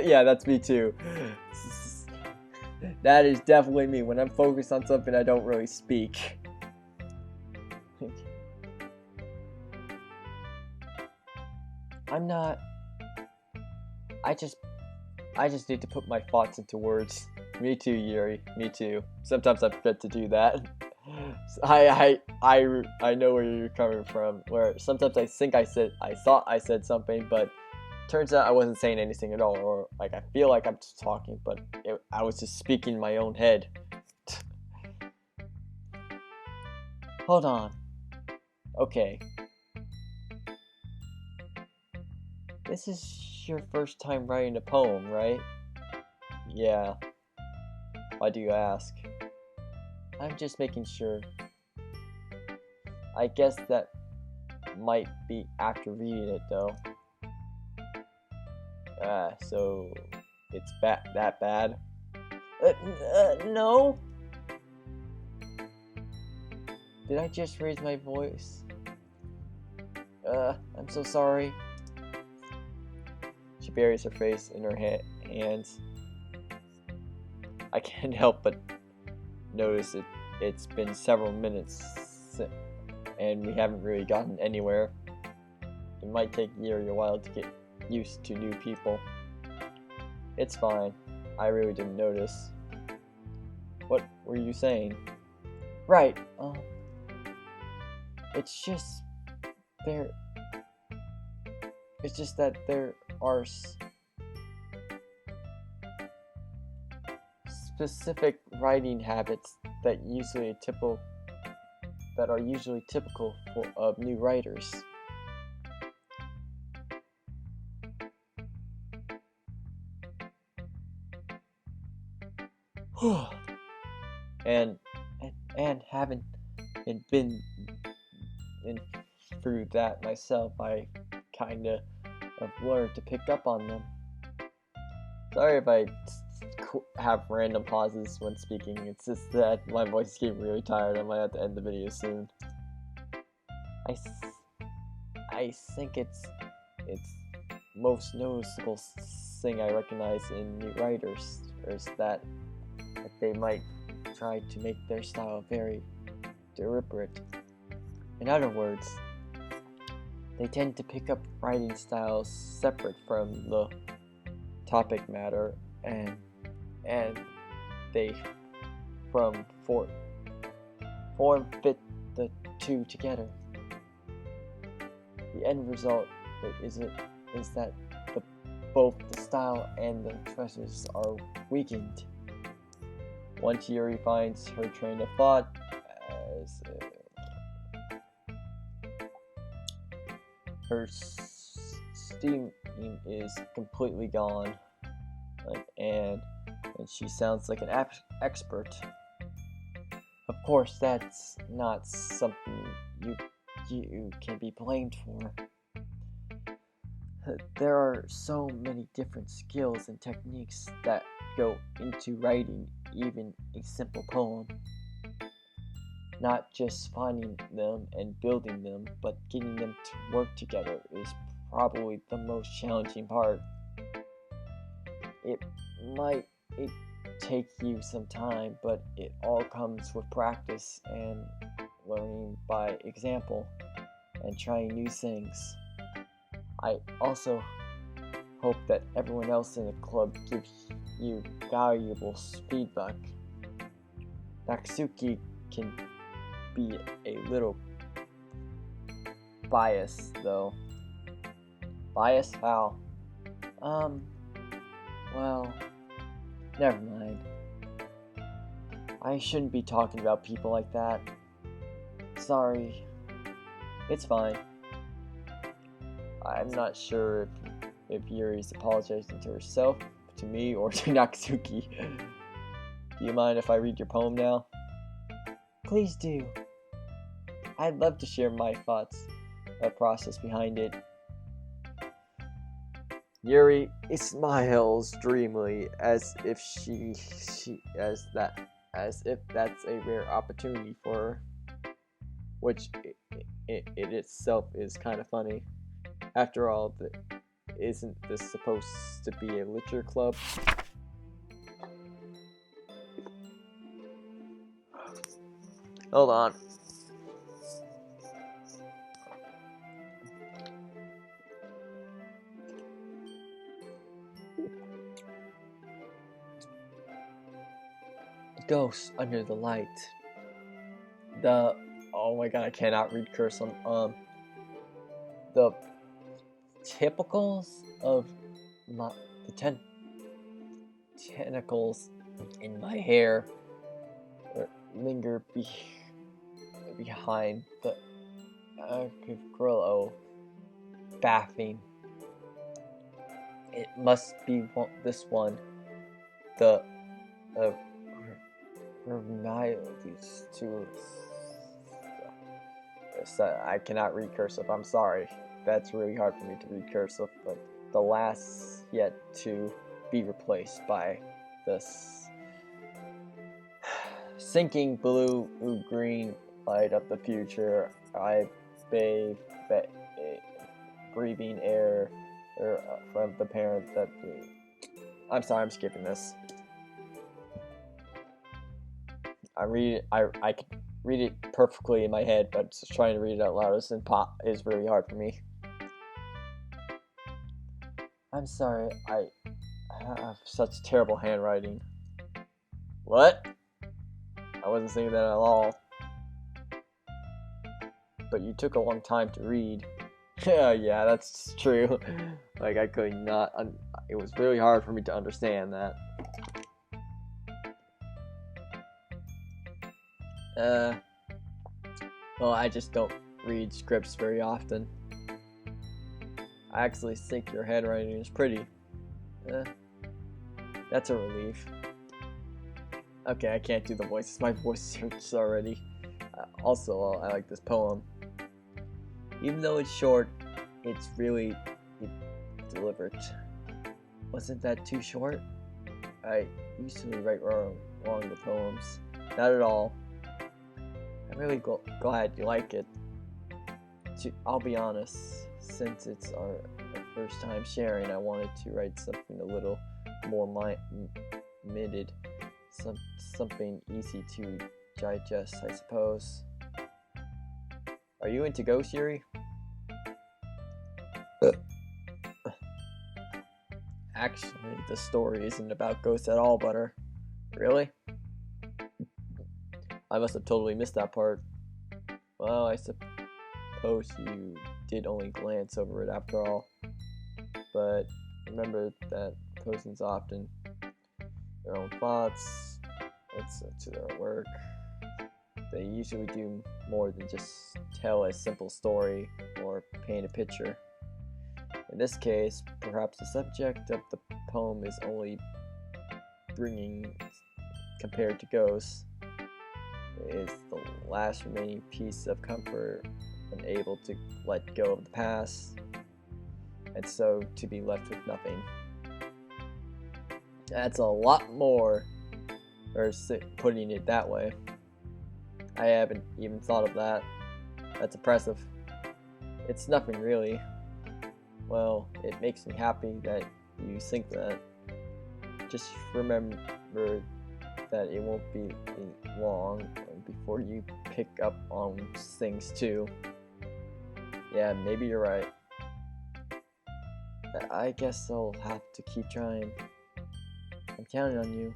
B: Yeah, that's me too. That is definitely me. When I'm focused on something, I don't really speak. I'm not. I just need to put my thoughts into words. Me too, Yuri. Me too. Sometimes I forget to do that. I know where you're coming from. Where sometimes I think I thought I said something, but turns out I wasn't saying anything at all. Or like I feel like I'm just talking, but I was just speaking in my own head. Hold on. Okay. This is your first time writing a poem, right? Yeah. Why do you ask? I'm just making sure. I guess that might be after reading it, though.
A: So it's that bad?
B: No.
A: Did I just raise my voice? I'm so sorry. She buries her face in her hands. I can't help but notice it's been several minutes and we haven't really gotten anywhere. It might take Yuri a while to get used to new people. It's fine. I really didn't notice. What were you saying?
B: Right.
A: It's just that there are specific writing habits that are usually typical of new writers. and having been through that myself, I kinda have learned to pick up on them. Sorry if I have random pauses when speaking. It's just that my voice is getting really tired. I might have to end the video soon. I think it's most noticeable thing I recognize in new writers is that they might try to make their style very deliberate. In other words, they tend to pick up writing styles separate from the topic matter and they form fit the two together. The end result is that both the style and the choices are weakened. Once Yuri finds her train of thought, as her steam is completely gone, and she sounds like an expert. Of course, that's not something you can be blamed for. There are so many different skills and techniques that go into writing even a simple poem. Not just finding them and building them, but getting them to work together is probably the most challenging part. It might take you some time, but it all comes with practice and learning by example and trying new things. I also hope that everyone else in the club gives you valuable feedback. Natsuki can be a little biased, though. Biased? How? Well, never mind. I shouldn't be talking about people like that. Sorry. It's fine. I'm not sure if Yuri's apologizing to herself, to me, or to Natsuki. Do you mind if I read your poem now?
B: Please do.
A: I'd love to share my thoughts, the process behind it. Yuri smiles dreamily, as if that's a rare opportunity for her, which it itself is kind of funny. After all, isn't this supposed to be a literature club? Hold on. Ghosts under the light. Oh my god, I cannot read curse on the typicals of the tentacles in my hair linger behind the Grillo bathing. It must be this one. The I cannot read cursive. I'm sorry. That's really hard for me to read cursive, but the last yet to be replaced by this sinking blue-green light of the future. I bathe breathing air from the parent that. I'm sorry, I'm skipping this. I can read it perfectly in my head, but just trying to read it out loud is really hard for me. I'm sorry, I have such terrible handwriting. What? I wasn't saying that at all. But you took a long time to read. Yeah, that's true. Like, I could not. It was really hard for me to understand that. Well, I just don't read scripts very often. I actually think your handwriting is pretty. That's a relief. Okay, I can't do the voices. My voice hurts already. Also, I like this poem. Even though it's short, it's really deliberate. Wasn't that too short? I usually write wrong the poems. Not at all. I'm really glad you like it. I'll be honest, since it's our first time sharing, I wanted to write something a little more minted. Something easy to digest, I suppose. Are you into ghosts, Yuri? Actually, the story isn't about ghosts at all, Butter. Really? I must have totally missed that part. Well, I suppose you did only glance over it after all. But remember that persons often their own thoughts, it's to their work. They usually do more than just tell a simple story or paint a picture. In this case, perhaps the subject of the poem is only bringing, compared to ghosts, is the last remaining piece of comfort and able to let go of the past, and so to be left with nothing. That's a lot more, or putting it that way. I haven't even thought of that. That's impressive. It's nothing really. Well, it makes me happy that you think that. Just remember that it won't be long before you pick up on things too. Yeah, maybe you're right. I guess I'll have to keep trying. I'm counting on you.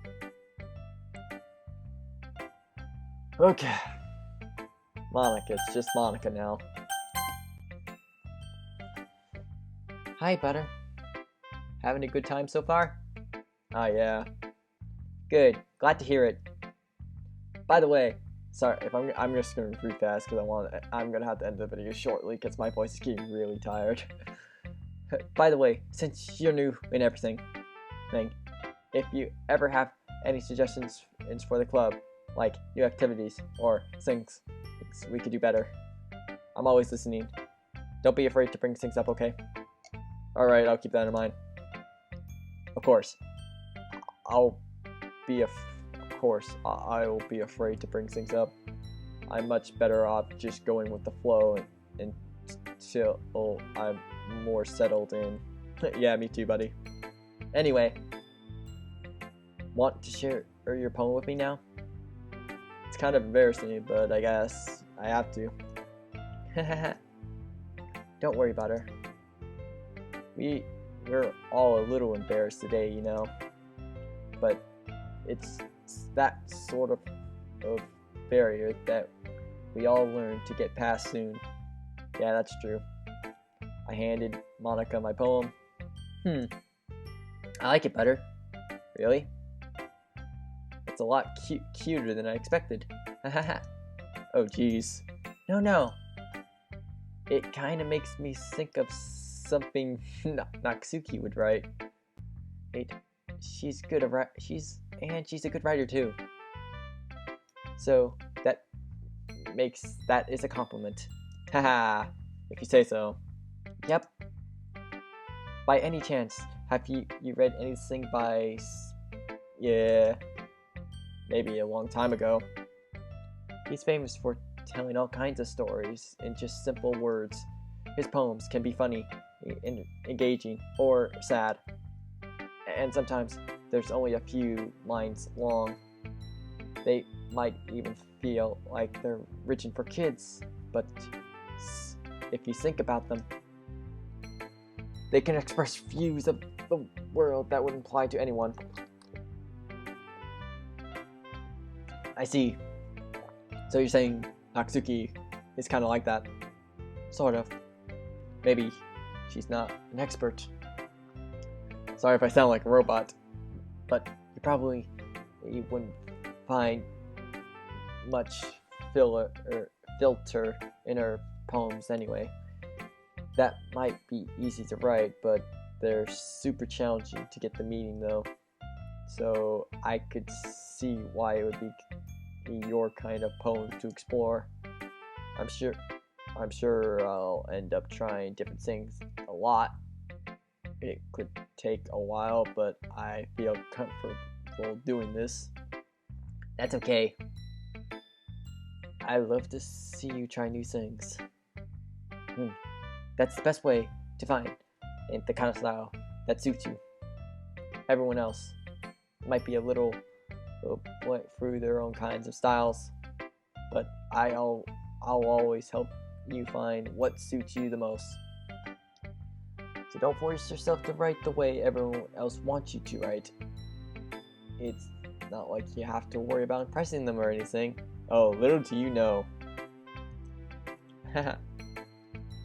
A: Okay. Monica, it's just Monica now. Hi, Butter. Having a good time so far? Oh, yeah. Good. Glad to hear it. By the way, sorry if I'm just gonna read fast because I'm gonna have to end the video shortly because my voice is getting really tired. By the way, since you're new in everything, if you ever have any suggestions for the club, like new activities or things we could do better, I'm always listening. Don't be afraid to bring things up, okay? Alright, I'll keep that in mind. Of course. I'll be afraid to bring things up. I'm much better off just going with the flow until I'm more settled in. Yeah, me too, buddy. Anyway, want to share your poem with me now? It's kind of embarrassing, but I guess I have to. Don't worry, Butter. We're all a little embarrassed today, you know. But it's that sort of barrier that we all learn to get past soon. Yeah, that's true. I handed Monica my poem. I like it, Butter. Really? It's a lot cuter than I expected. Oh, jeez. No. It kind of makes me think of something Natsuki would write. She's good at she's a good writer too. So that is a compliment. Haha, if you say so. Yep. By any chance, have you read anything by yeah, maybe a long time ago? He's famous for telling all kinds of stories in just simple words. His poems can be funny, engaging, or sad, and sometimes there's only a few lines long. They might even feel like they're written for kids, but if you think about them, they can express views of the world that would apply to anyone. I see. So you're saying Akatsuki is kind of like that? Sort of. Maybe she's not an expert. Sorry if I sound like a robot, but you wouldn't find much filter in her poems anyway. That might be easy to write, but they're super challenging to get the meaning though. So I could see why it would be your kind of poem to explore. I'm sure I'll end up trying different things a lot. It could take a while, but I feel comfortable doing this. That's okay. I love to see you try new things. That's the best way to find the kind of style that suits you. Everyone else might be a little went through their own kinds of styles, but I'll always help you find what suits you the most. So don't force yourself to write the way everyone else wants you to write. It's not like you have to worry about impressing them or anything. Oh, little do you know.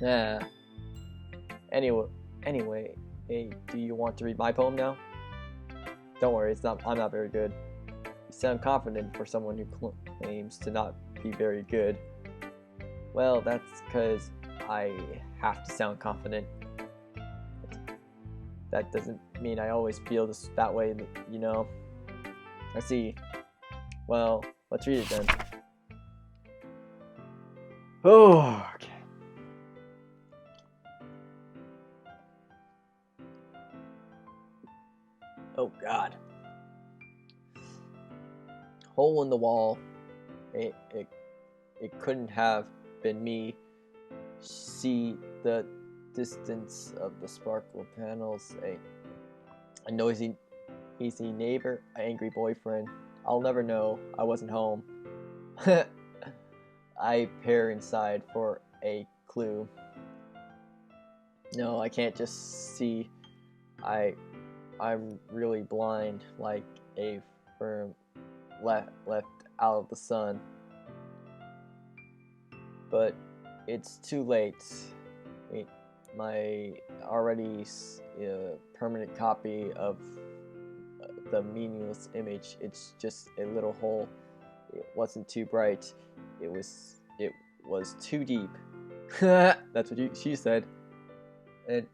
A: Yeah. Anyway, hey, do you want to read my poem now? Don't worry, I'm not very good. You sound confident for someone who claims to not be very good. Well, that's because I have to sound confident. That doesn't mean I always feel that way, you know. I see. Well, let's read it then. Oh, okay. Oh God. Hole in the wall. It couldn't have been me. See the distance of the sparkle panels. A noisy neighbor, an angry boyfriend. I'll never know. I wasn't home. I peer inside for a clue. No, I can't just see. I'm really blind, like a firm left out of the sun. But it's too late. My already permanent copy of the meaningless image, it's just a little hole. It wasn't too bright. It was too deep. That's what she said. And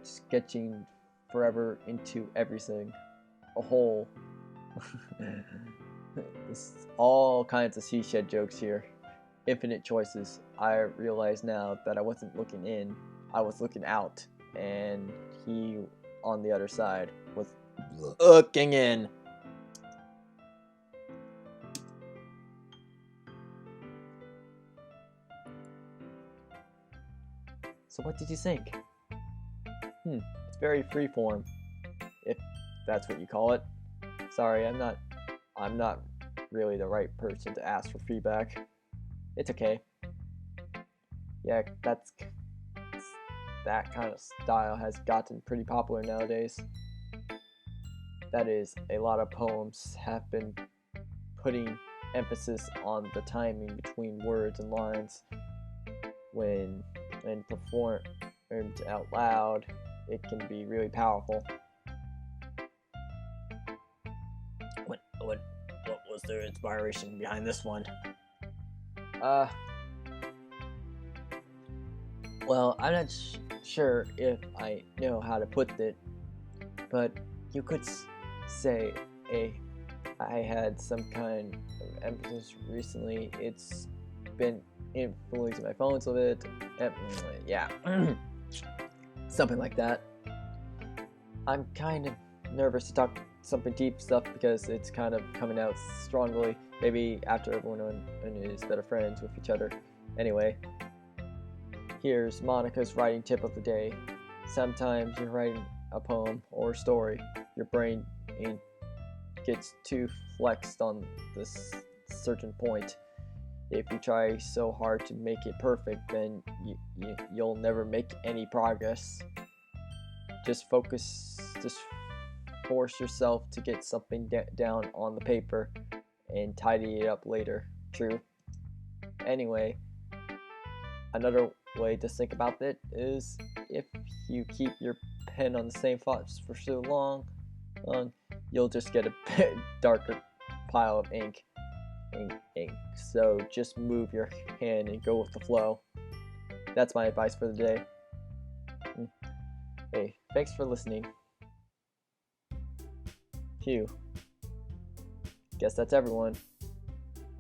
A: sketching forever into everything. A hole. There's all kinds of seashed jokes here. Infinite choices. I realize now that I wasn't looking in, I was looking out, and he on the other side was looking in. So what did you think? It's very freeform, if that's what you call it. Sorry, I'm not really the right person to ask for feedback. It's okay. Yeah, that kind of style has gotten pretty popular nowadays. That is, a lot of poems have been putting emphasis on the timing between words and lines. When performed out loud, it can be really powerful. What was their inspiration behind this one? Well, I'm not sure if I know how to put it, but you could say I had some kind of emphasis recently. It's been influencing my phones a bit. Yeah, something like that. I'm kind of nervous to talk something deep stuff because it's kind of coming out strongly. Maybe after everyone is better friends with each other. Anyway, here's Monica's writing tip of the day. Sometimes you're writing a poem or a story, your brain gets too flexed on this certain point. If you try so hard to make it perfect, then you'll never make any progress. Just force yourself to get something down on the paper and tidy it up later. True. Anyway, another way to think about it is if you keep your pen on the same thoughts for so long, you'll just get a darker pile of ink. So just move your hand and go with the flow. That's my advice for the day. Hey, thanks for listening. Phew. Guess that's everyone.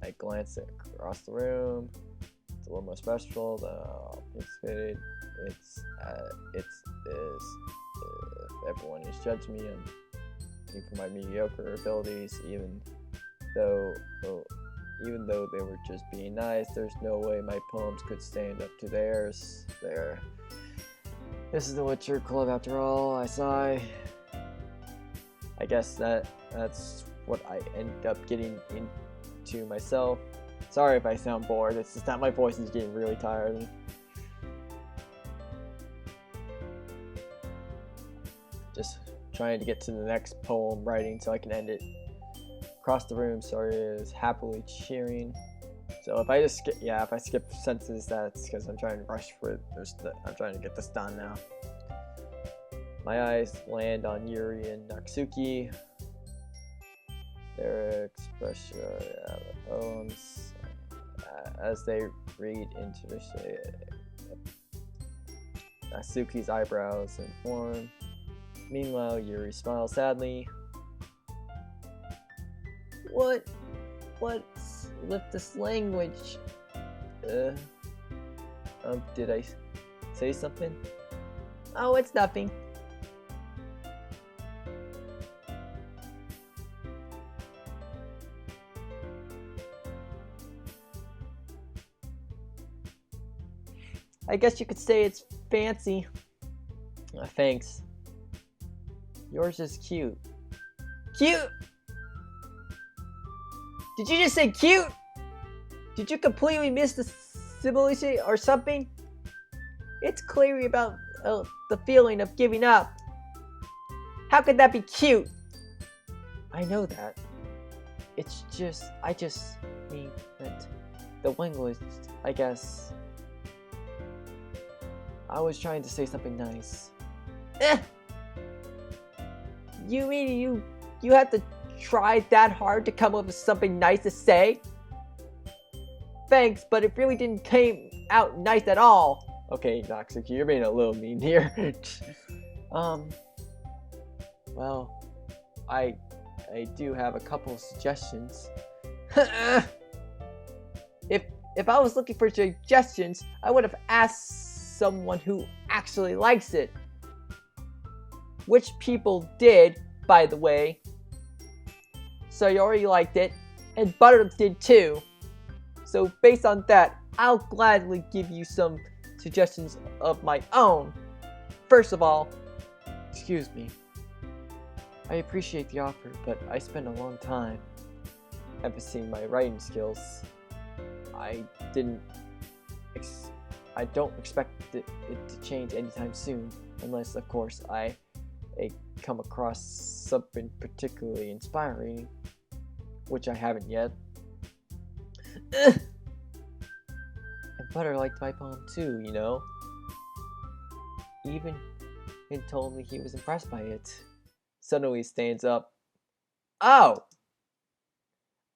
A: I glance across the room. It's a little more special. It's fitted. If everyone is judging me for my mediocre abilities, even though they were just being nice, there's no way my poems could stand up to theirs. This is the Witcher Club after all, I sigh. I guess that's what I end up getting into myself. Sorry if I sound bored, it's just that my voice is getting really tired. Just trying to get to the next poem writing so I can end it. Across the room, Sawyer is happily cheering. So if I skip sentences, that's because I'm trying to rush for it. I'm trying to get this done now. My eyes land on Yuri and Natsuki. Their expression of the poems as they read into the shade. Natsuki's eyebrows inform. Meanwhile, Yuri smiles sadly. What's with this language? Did I say something?
B: Oh, it's nothing. I guess you could say it's fancy.
A: Thanks. Yours is cute.
B: Cute? Did you just say cute? Did you completely miss the symbolism or something? It's clearly about the feeling of giving up. How could that be cute?
A: I know that. I just mean that the language, I guess. I was trying to say something nice.
B: You mean you had to try that hard to come up with something nice to say? Thanks, but it really didn't came out nice at all.
A: Okay, Natsuki, you're being a little mean here. Well, I do have a couple of suggestions.
B: If I was looking for suggestions, I would have asked someone who actually likes it. Which people did, by the way. So you already liked it, and Butter did too. So based on that, I'll gladly give you some suggestions of my own. First of all,
A: Excuse me. I appreciate the offer, but I spent a long time emphasizing my writing skills. I don't expect it to change anytime soon, unless, of course, I come across something particularly inspiring, which I haven't yet. And Butter liked my poem too, you know. Even told me he was impressed by it. Suddenly stands up.
B: Oh!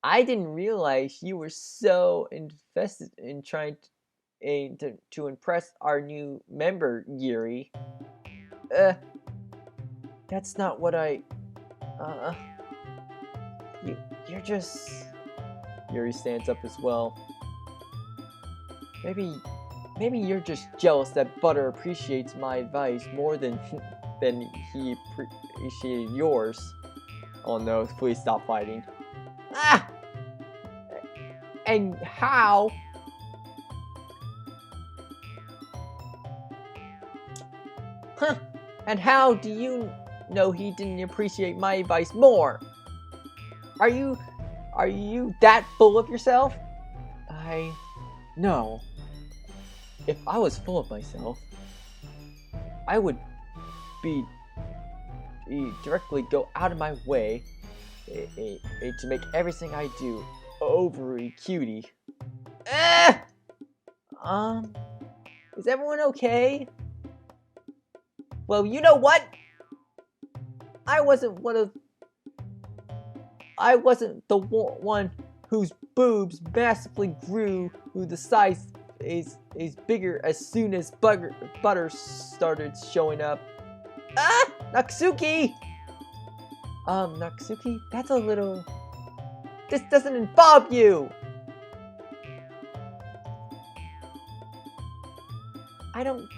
B: I didn't realize you were so invested in trying to impress our new member, Yuri. That's not what you're just...
A: Yuri stands up as well. Maybe you're just jealous that Butter appreciates my advice more than then he appreciated yours. Oh no, please stop fighting.
B: Ah! And how? Huh? And how do you know he didn't appreciate my advice more? Are you that full of yourself?
A: No. If I was full of myself, I would be directly go out of my way to make everything I do overly cutie.
B: Ah! Is everyone okay? Well, you know what? I wasn't the one whose boobs massively grew to the size is bigger as soon as butter started showing up. Ah! Natsuki! Natsuki, that's a little... This doesn't involve you! I don't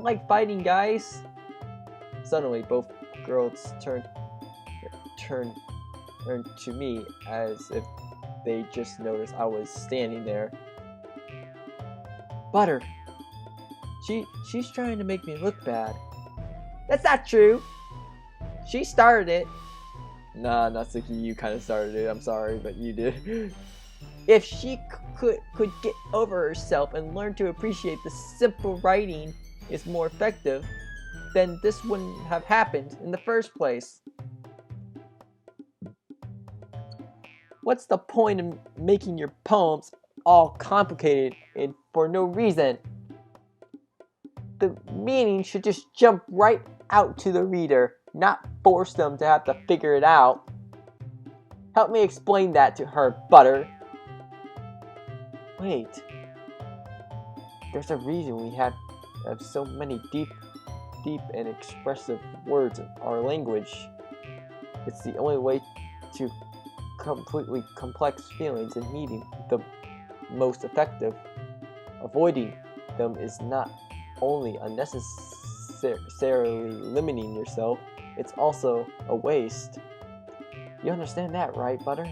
B: like fighting, guys.
A: Suddenly, both girls turned to me as if they just noticed I was standing there. Butter, she's trying to make me look bad.
B: That's not true. She started it.
A: Nah, Natsuki, you kind of started it. I'm sorry, but you did.
B: If she could get over herself and learn to appreciate the simple writing is more effective, then this wouldn't have happened in the first place. What's the point of making your poems all complicated and for no reason? The meaning should just jump right out to the reader, not force them to have to figure it out. Help me explain that to her, Butter.
A: Wait. There's a reason we have so many deep and expressive words in our language. It's the only way to completely complex feelings and meeting the most effective. Avoiding them is not only unnecessarily limiting yourself, it's also a waste. You understand that, right, Butter?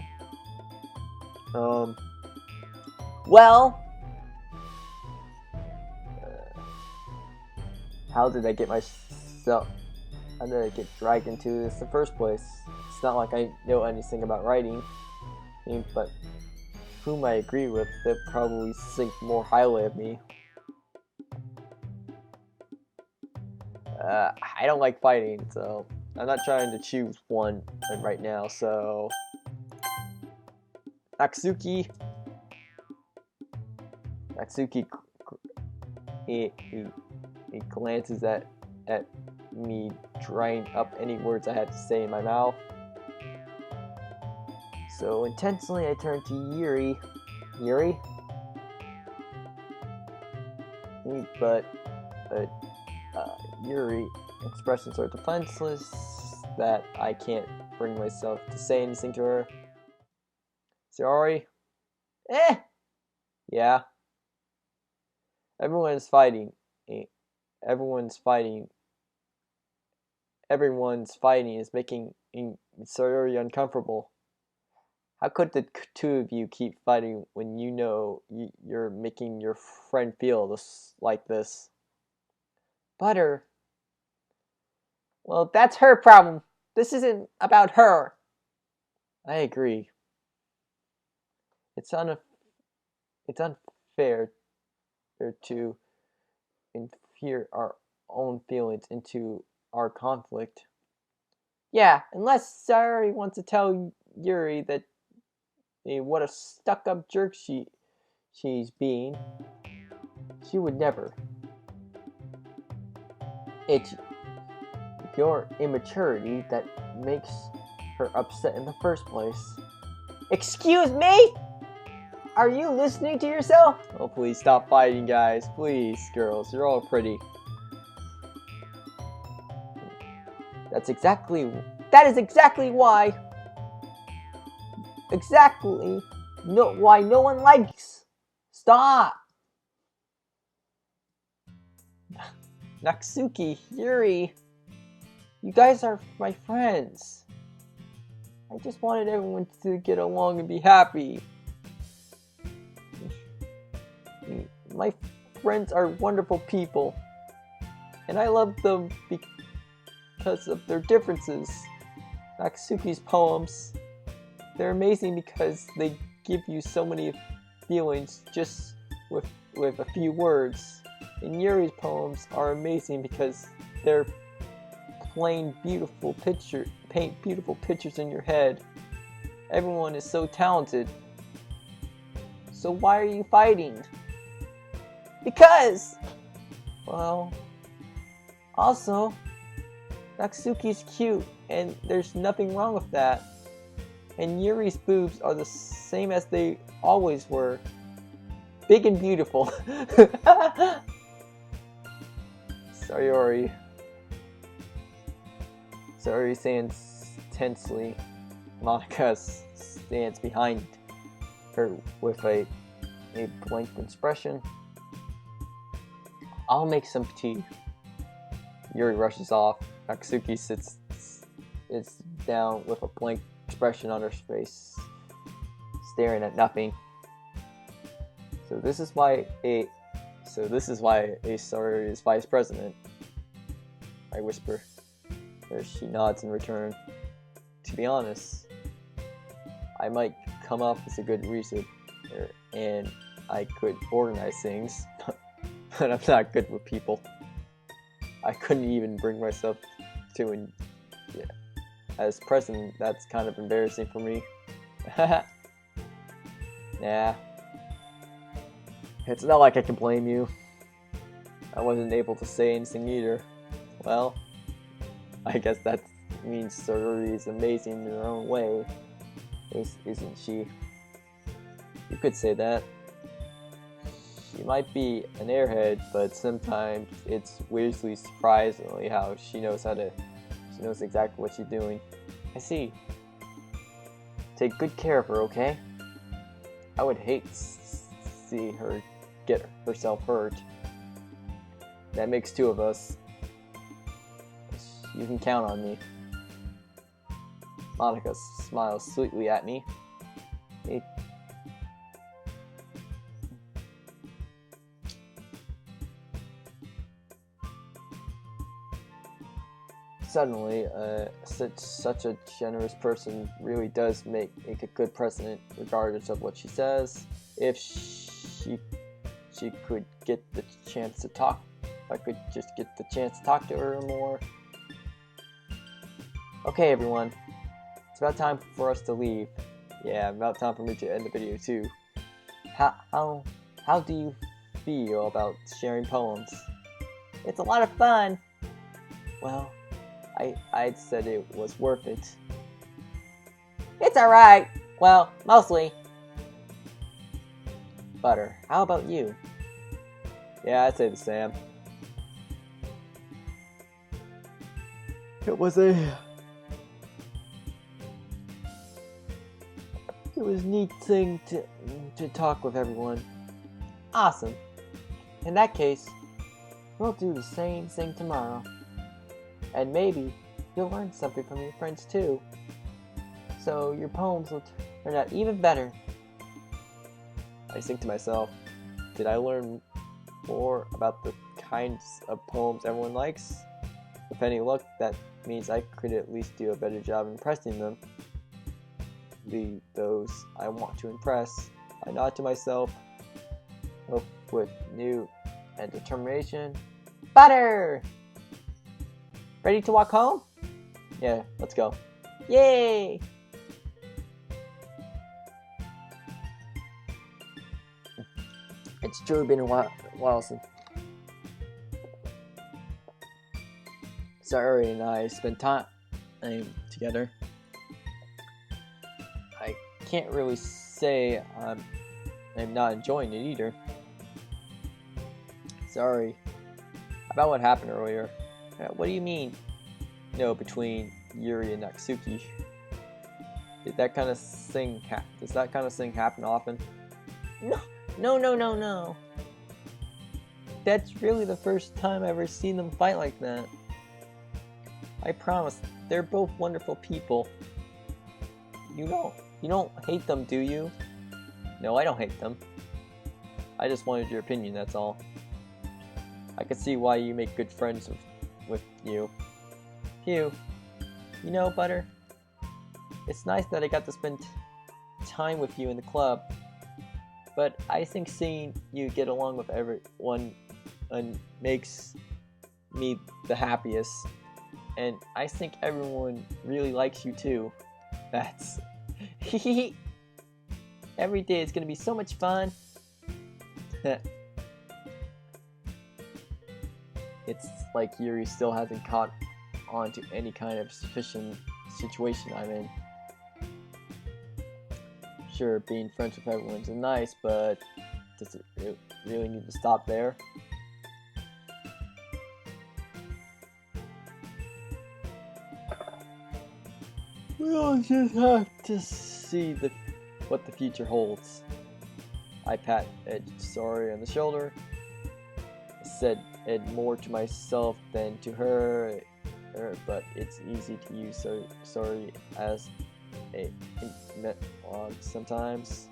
B: Well,
A: how did I get dragged into this in the first place? It's not like I know anything about writing, but whom I agree with, they probably think more highly of me. I don't like fighting, so I'm not trying to choose one right now, so... Natsuki, he glances at me, drying up any words I had to say in my mouth. So intensely, I turn to Yuri. Yuri? But Yuri, expressions are defenseless, that I can't bring myself to say anything to her. Sorry? Yeah? Everyone's fighting is making Sayori uncomfortable. How could the two of you keep fighting when you know you're making your friend feel like this?
B: Butter. Well, that's her problem. This isn't about her.
A: I agree. It's unfair to infuse our own feelings into our conflict.
B: Yeah, unless Sayori wants to tell Yuri that what a stuck-up jerk she's being.
A: She would never. It's your immaturity that makes her upset in the first place.
B: Excuse me? Are you listening to yourself?
A: Oh, please stop fighting, guys. Please, girls, you're all pretty. That is exactly why. Why no one likes. Stop.
B: Natsuki, Yuri. You guys are my friends. I just wanted everyone to get along and be happy. My friends are wonderful people, and I love them because of their differences. Natsuki's poems, they're amazing because they give you so many feelings just with a few words. And Yuri's poems are amazing because they're paint beautiful pictures in your head. Everyone is so talented. So why are you fighting? Because! Well, also, Natsuki's cute, and there's nothing wrong with that. And Yuri's boobs are the same as they always were. Big and beautiful. Sayori stands tensely. Monica stands behind her with a blank expression. I'll make some tea. Yuri rushes off. Natsuki sits down with a blank expression on her face, staring at nothing. So this is why Sayori is vice president. I whisper. She nods in return. To be honest, I might come off as a good reason, and I could organize things, but I'm not good with people. I couldn't even bring myself to as president. That's kind of embarrassing for me. Nah. It's not like I can blame you. I wasn't able to say anything either. Well, I guess that means Sayori is amazing in her own way, isn't she? You could say that. She might be an airhead, but sometimes it's weirdly surprisingly how she knows exactly what she's doing. I see. Take good care of her, okay? I would hate to see her get herself hurt. That makes two of us. You can count on me. Monica smiles sweetly at me. Suddenly, such a generous person really does make a good president, regardless of what she says. If she could get the chance to talk, if I could just get the chance to talk to her more. Okay, everyone, it's about time for us to leave. Yeah, about time for me to end the video too. How do you feel about sharing poems? It's a lot of fun. Well, I'd said it was worth it. It's alright. Well, mostly. Butter, how about you? Yeah, I'd say the same. It was a neat thing to talk with everyone. Awesome. In that case, we'll do the same thing tomorrow. And maybe you'll learn something from your friends too. So your poems will turn out even better. I think to myself, did I learn more about the kinds of poems everyone likes? With any luck, that means I could at least do a better job impressing them. Those I want to impress. I nod to myself, hope with new and determination. Butter! Ready to walk home? Yeah, let's go. Yay! It's truly been a while since Sayori and I spent time together. I can't really say I'm not enjoying it either. Sorry about what happened earlier. What do you mean? Between Yuri and Natsuki. Does that kind of thing happen often? No. That's really the first time I've ever seen them fight like that. I promise, they're both wonderful people. You don't hate them, do you? No, I don't hate them. I just wanted your opinion, that's all. I could see why you make good friends with you. Hugh, you know, Butter, it's nice that I got to spend time with you in the club, but I think seeing you get along with everyone makes me the happiest, and I think everyone really likes you too. That's every day is gonna be so much fun. It's like Yuri still hasn't caught on to any kind of sufficient situation I'm in. Sure, being friends with everyone's nice, but does it really need to stop there? We'll just have to see what the future holds. I pat Ed sorry on the shoulder. I said it more to myself than to her, but it's easy to use sorry as a monologue sometimes.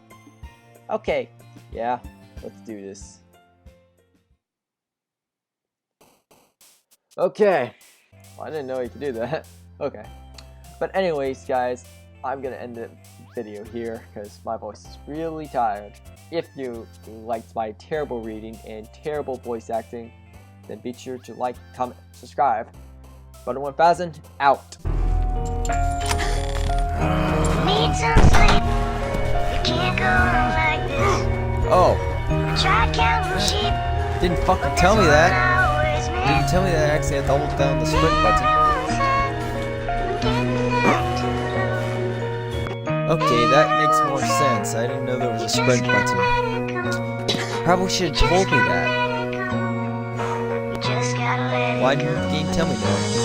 B: Okay, yeah, let's do this. Okay, well, I didn't know you could do that. Okay, but anyways, guys, I'm gonna end the video here because my voice is really tired. If you liked my terrible reading and terrible voice acting, then be sure to like, comment, subscribe. Butter 1000 out.
C: Need some sleep. You can't go on like this.
A: Oh,
C: Try counting sheep.
A: didn't fucking tell me that. Didn't tell me that I actually had to hold down the sprint button. Okay, that makes more sense. I didn't know there was a sprint button. Probably should have told me that. Why didn't you tell me that?